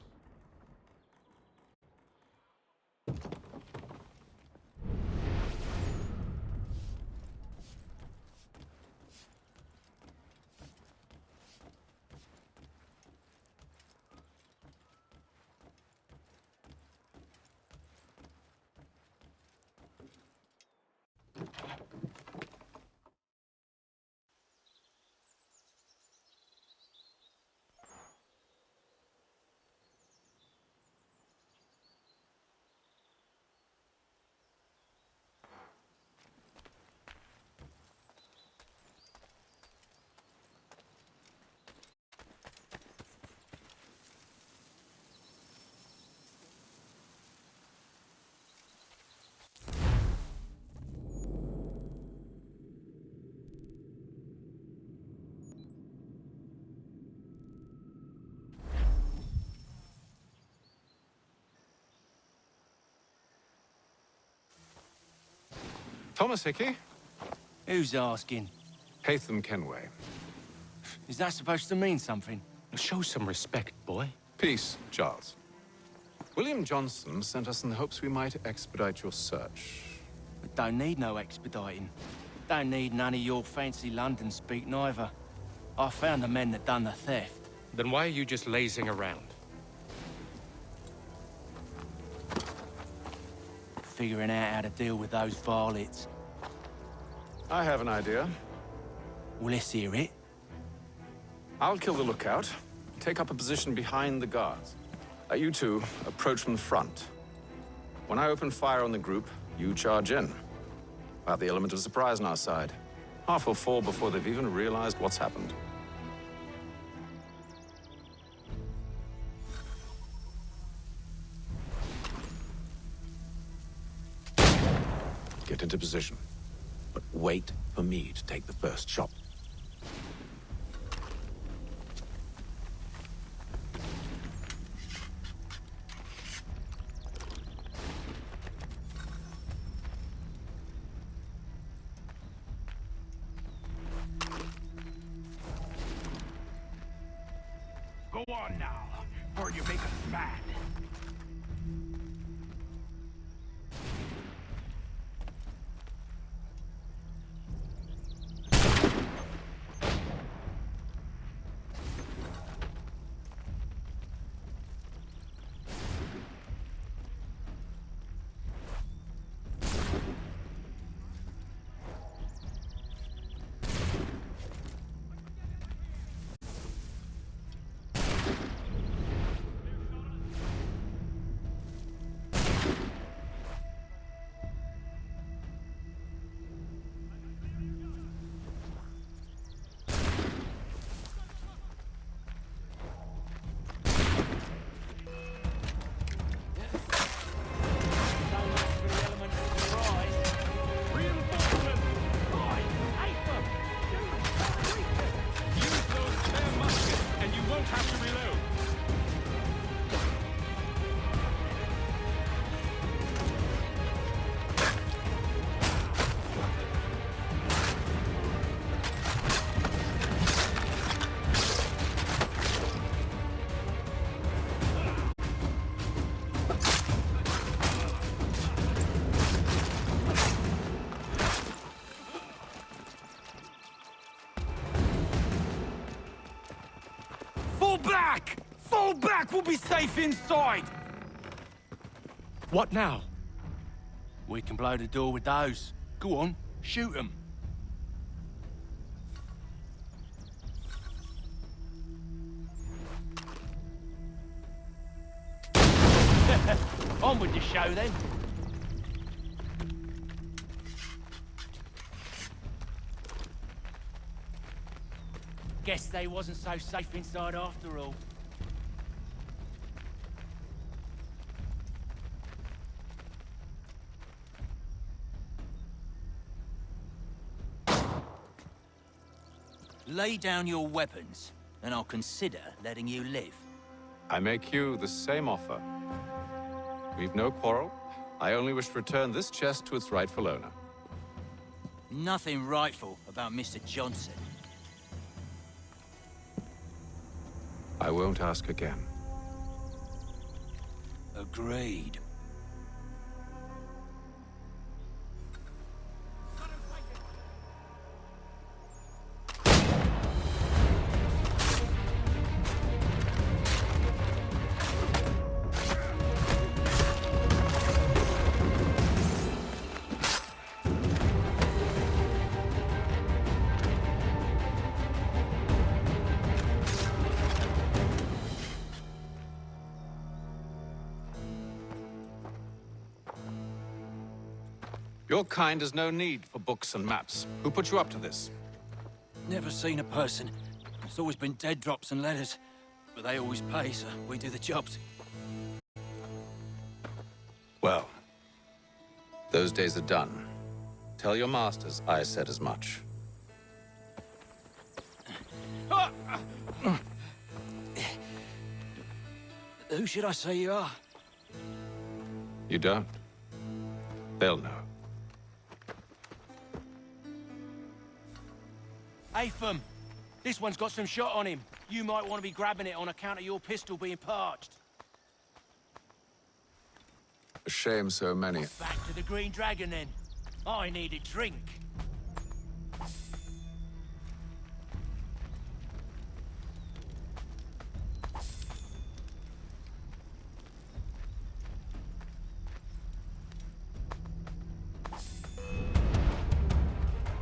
Thomas Hickey? Who's asking? Haytham Kenway. Is that supposed to mean something? Show some respect, boy. Peace, Charles. William Johnson sent us in the hopes we might expedite your search. We don't need no expediting. Don't need none of your fancy London speak neither. I found the men that done the theft. Then why are you just lazing around? Figuring out how to deal with those varlets. I have an idea. Well, let's hear it. I'll kill the lookout, take up a position behind the guards. You two approach from the front. When I open fire on the group, you charge in. We'll have the element of surprise on our side. Half will fall before they've even realized what's happened. Get into position, but wait for me to take the first shot. Go on now, or you make us mad. Fall back! Fall back! We'll be safe inside! What now? We can blow the door with those. Go on, shoot them. On with the show then. Guess they wasn't so safe inside after all. Lay down your weapons, and I'll consider letting you live. I make you the same offer. We've no quarrel. I only wish to return this chest to its rightful owner. Nothing rightful about Mr. Johnson. I won't ask again. Agreed. Your kind has no need for books and maps. Who put you up to this? Never seen a person. It's always been dead drops and letters. But they always pay, so we do the jobs. Well, those days are done. Tell your masters I said as much. Who should I say you are? You don't? They'll know. Atham, this one's got some shot on him. You might want to be grabbing it on account of your pistol being parched. A shame so many. Back to the Green Dragon, then. I need a drink.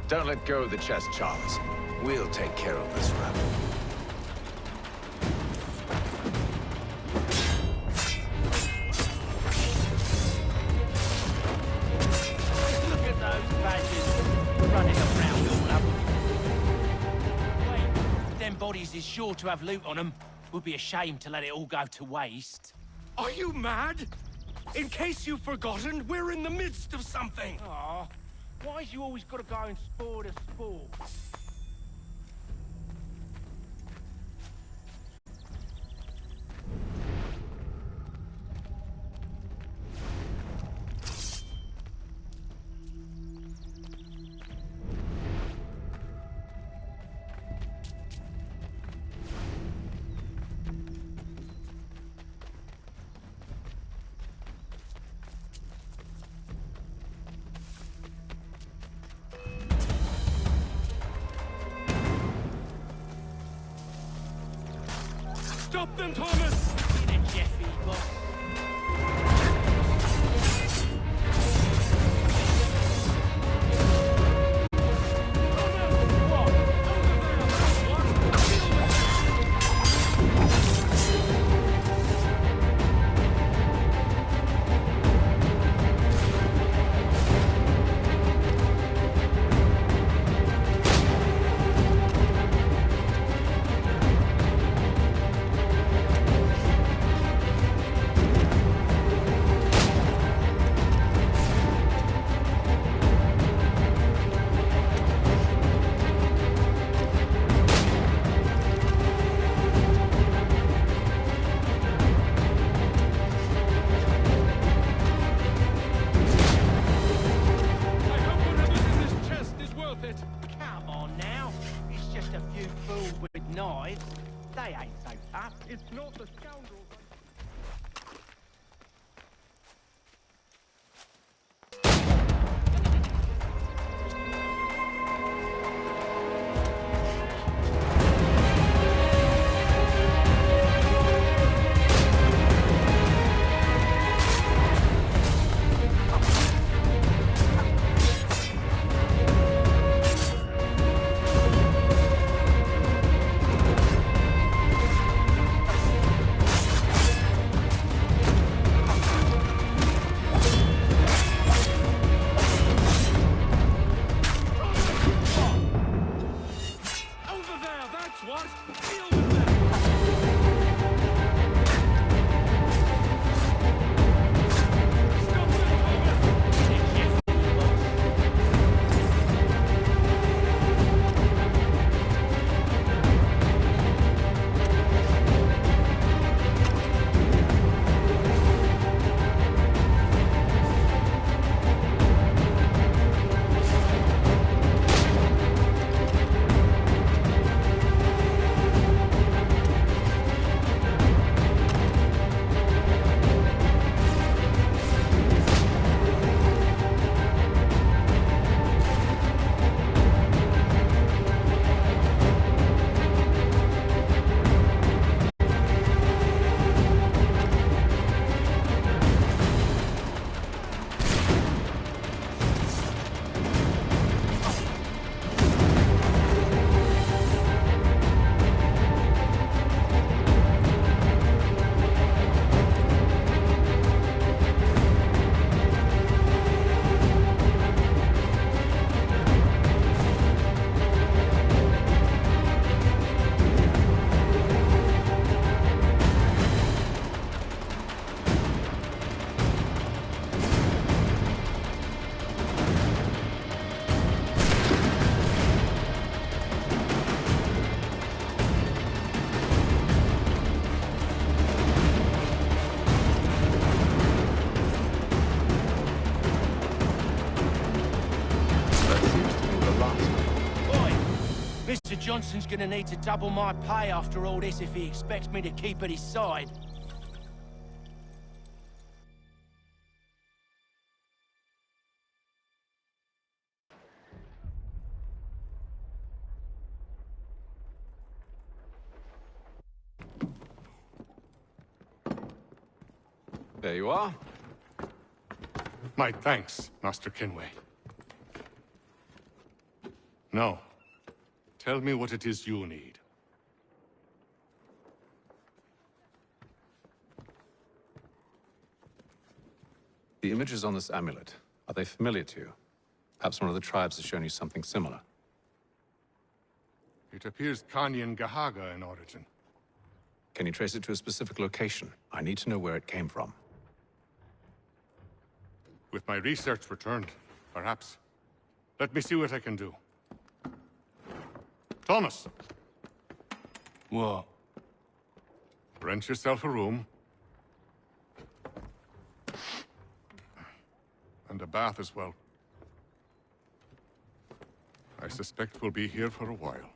Don't let go of the chest, Charles. We'll take care of this rabble. Look at those badgers running around all up. Wait, them bodies is sure to have loot on them. Would be a shame to let it all go to waste. Are you mad? In case you've forgotten, we're in the midst of something. Aw, why's you always gotta go and spoil the sport? Stop them, Thomas! Get it, Jeffy, boss. I hope whatever's in this chest is worth it. Come on now. It's just a few fools with knives. They ain't so tough. It's not the scoundrels. Mr. Johnson's gonna need to double my pay after all this if he expects me to keep at his side. There you are. My thanks, Master Kenway. Now, tell me what it is you need. The images on this amulet, are they familiar to you? Perhaps one of the tribes has shown you something similar. It appears Kanyan Gahaga in origin. Can you trace it to a specific location? I need to know where it came from. With my research returned, perhaps. Let me see what I can do. Thomas! What? Rent yourself a room. And a bath as well. I suspect we'll be here for a while.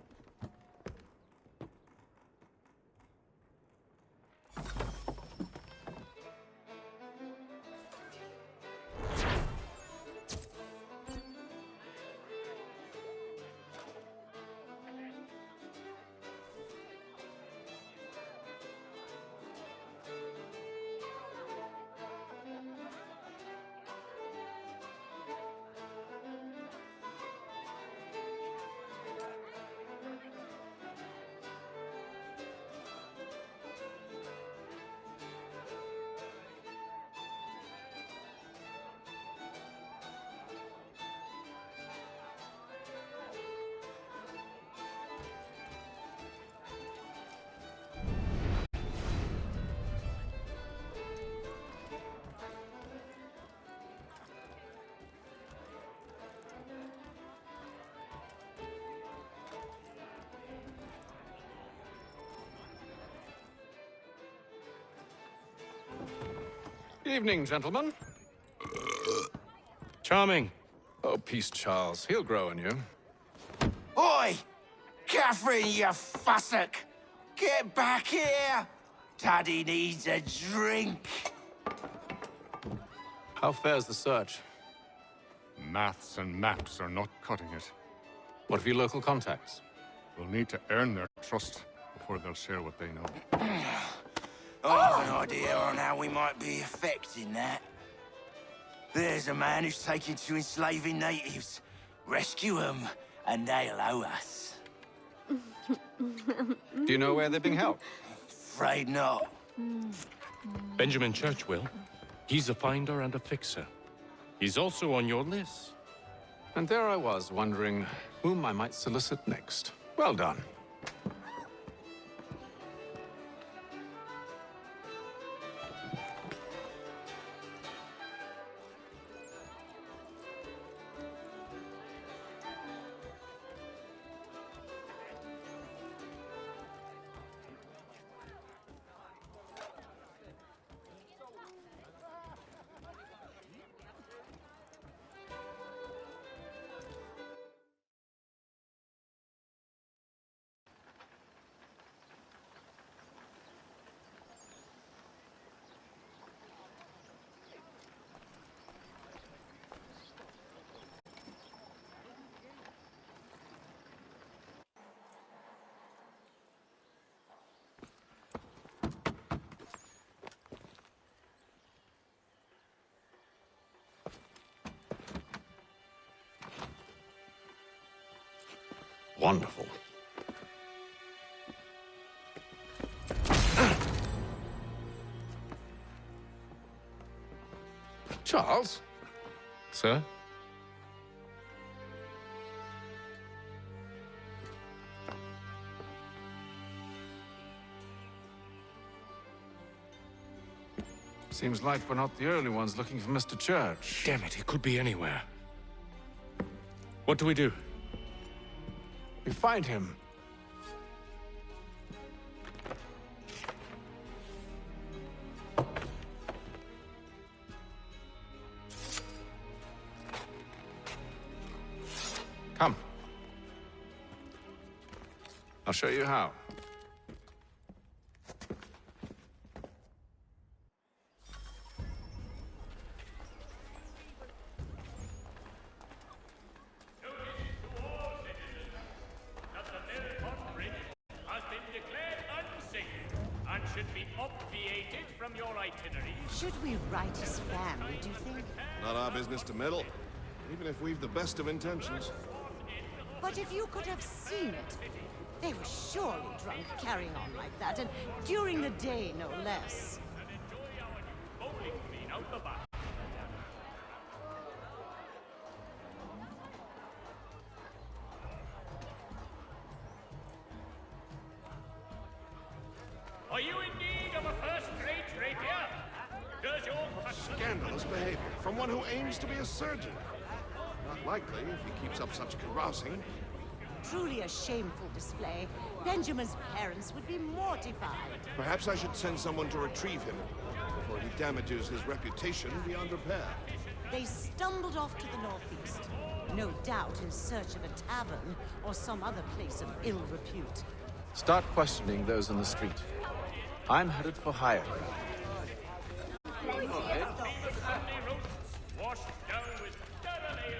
Evening, gentlemen. Charming. Oh, peace, Charles. He'll grow on you. Oi! Catherine, you fussock! Get back here! Taddy needs a drink. How fares the search? Maths and maps are not cutting it. What of your local contacts? We'll need to earn their trust before they'll share what they know. I have an idea on how we might be affecting that. There's a man who's taken to enslaving natives. Rescue them, and they'll owe us. Do you know where they're being held? Afraid not. Benjamin Church will. He's a finder and a fixer. He's also on your list. And there I was, wondering whom I might solicit next. Well done. Wonderful. Charles? Sir? Seems like we're not the only ones looking for Mr. Church. Damn it, he could be anywhere. What do we do? We find him. Come. I'll show you how. Should be obviated from your itinerary. Should we write his family, do you think? Not our business to meddle, even if we've the best of intentions. But if you could have seen it, they were surely drunk carrying on like that, and during the day, no less. Bowling green out the back. Are you in need of a first-rate rapier? Does your Scandalous behavior from one who aims to be a surgeon. Not likely if he keeps up such carousing. Truly a shameful display. Benjamin's parents would be mortified. Perhaps I should send someone to retrieve him before he damages his reputation beyond repair. They stumbled off to the northeast, no doubt in search of a tavern or some other place of ill repute. Start questioning those in the street. I'm headed for higher ground. washed down with thoroughly.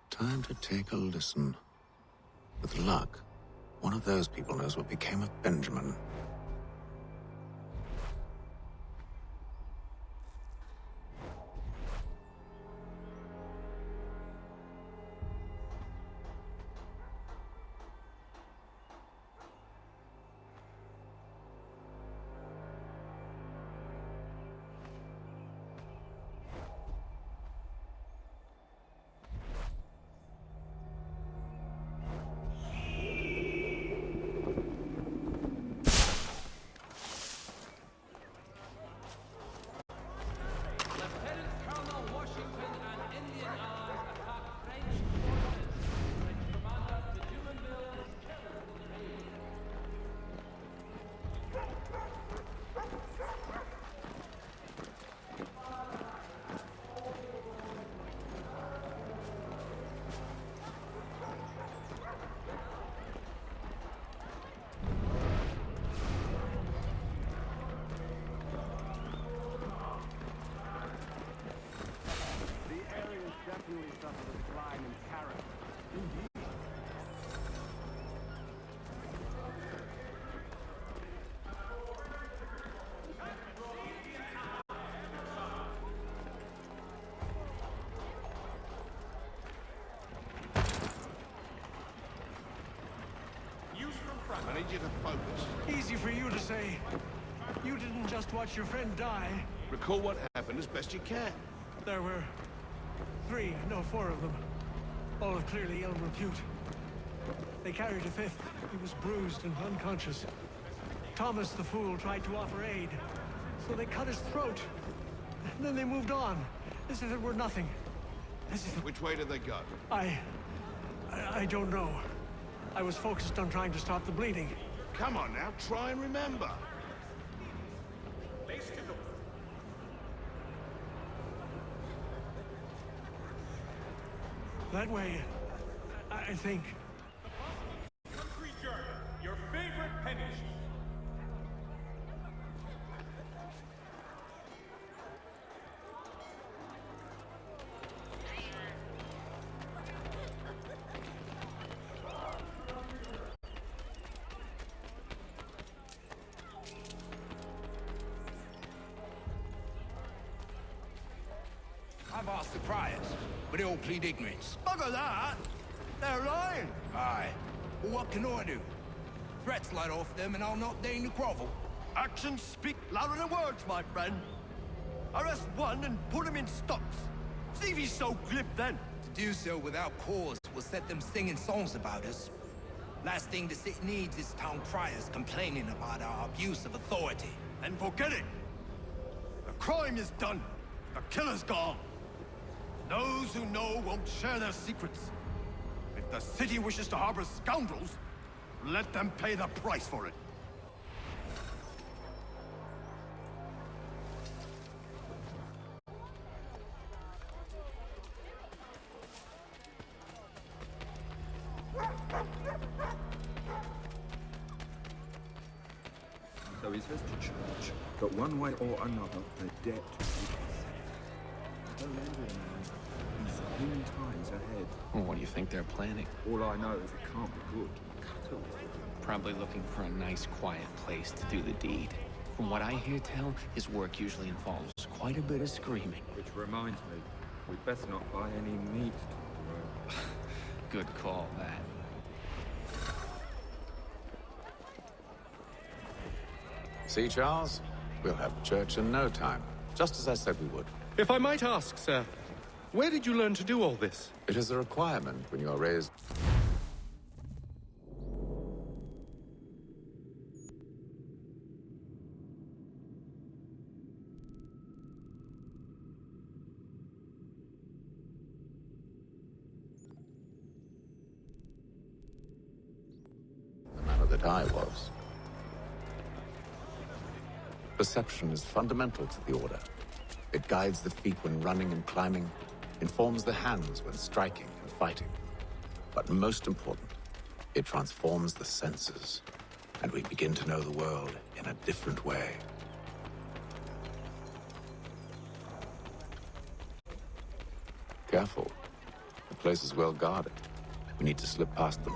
Time to take a listen. With luck, one of those people knows what became of Benjamin. I need you to focus. Easy for you to say. You didn't just watch your friend die. Recall what happened as best you can. There were four of them. All of clearly ill repute. They carried a fifth. He was bruised and unconscious. Thomas the fool tried to offer aid, so they cut his throat. And then they moved on, as if it were nothing. As if... Which way did they go? I don't know. I was focused on trying to stop the bleeding. Come on now, try and remember. That way, I think. Country Journal, your favorite penny sheet. I've asked the priors, but they all plead ignorance. Bugger that! They're lying! Aye. Well, what can I do? Threats light off them and I'll not deign to grovel. Actions speak louder than words, my friend. Arrest one and put him in stocks. See if he's so glib then. To do so without cause will set them singing songs about us. Last thing the city needs is town criers complaining about our abuse of authority. And forget it. The crime is done. The killer's gone. Those who know won't share their secrets. If the city wishes to harbor scoundrels, let them pay the price for it. So he says to church, but one way or another, the debt will be paid. Don't envy the man. He's 10 times ahead. Well, what do you think they're planning? All I know is it can't be good. Probably looking for a nice, quiet place to do the deed. From what I hear tell, his work usually involves quite a bit of screaming. Which reminds me, we'd best not buy any meat tomorrow. Good call, that. See, Charles? We'll have church in no time, just as I said we would. If I might ask, sir, where did you learn to do all this? It is a requirement when you are raised. The manner that I was. Perception is fundamental to the Order. It guides the feet when running and climbing, informs the hands when striking and fighting. But most important, it transforms the senses, and we begin to know the world in a different way. Careful. The place is well guarded. We need to slip past them.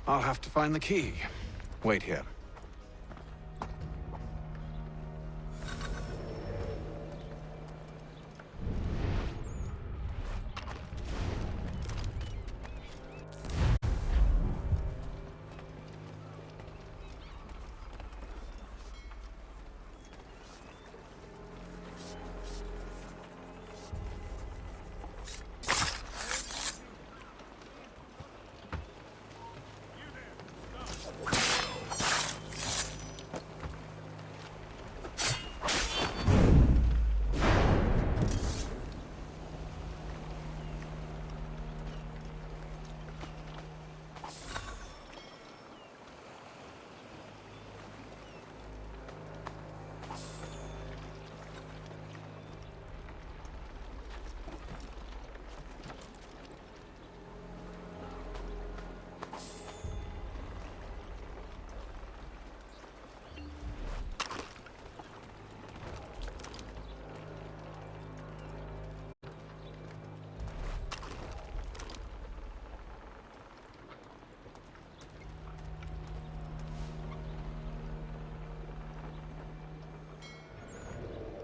I'll have to find the key. Wait here.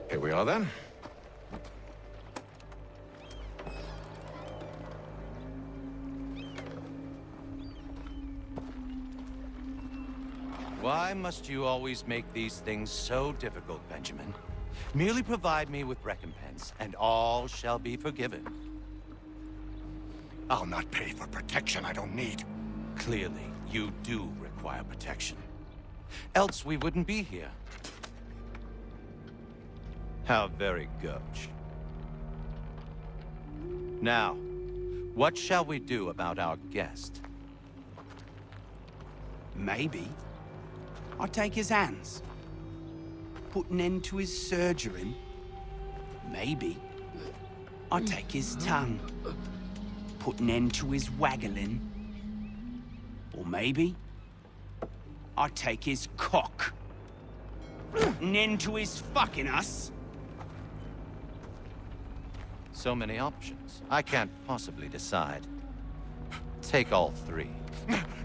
Here we are then. Why must you always make these things so difficult, Benjamin? Merely provide me with recompense, and all shall be forgiven. I'll not pay for protection I don't need. Clearly, you do require protection. Else we wouldn't be here. How very gauche. Now, what shall we do about our guest? Maybe I'll take his hands. Put an end to his surgering. Maybe I'll take his tongue. Put an end to his waggling. Or maybe I'll take his cock. Put an end to his fucking us. So many options. I can't possibly decide. Take all three.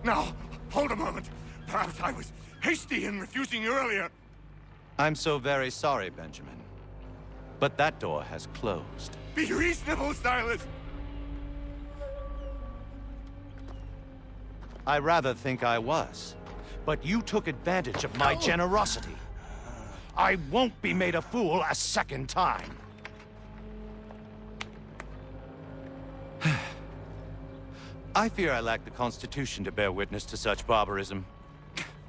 Now, hold a moment. Perhaps I was hasty in refusing you earlier. I'm so very sorry, Benjamin. But that door has closed. Be reasonable, Silas. I rather think I was. But you took advantage of my generosity. I won't be made a fool a second time. I fear I lack the constitution to bear witness to such barbarism.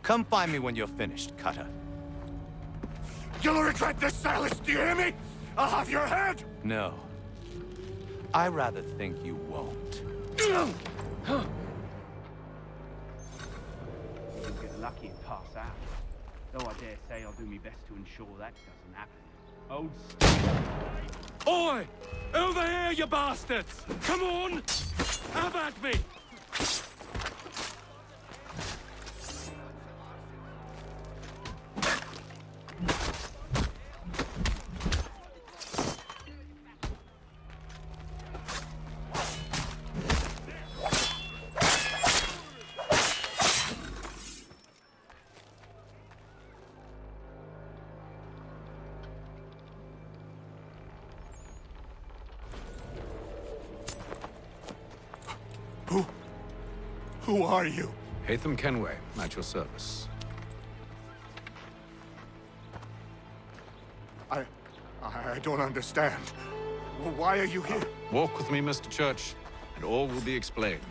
Come find me when you're finished, Cutter. You'll regret this, Silas, do you hear me? I'll have your head! No. I rather think you won't. You'll get lucky and pass out. Though I dare say I'll do my best to ensure that doesn't happen. Old Oi! Over here, you bastards! Come on! Have at me! Who are you? Hatham Kenway, at your service. I don't understand. Why are you here? Walk with me, Mr. Church, and all will be explained.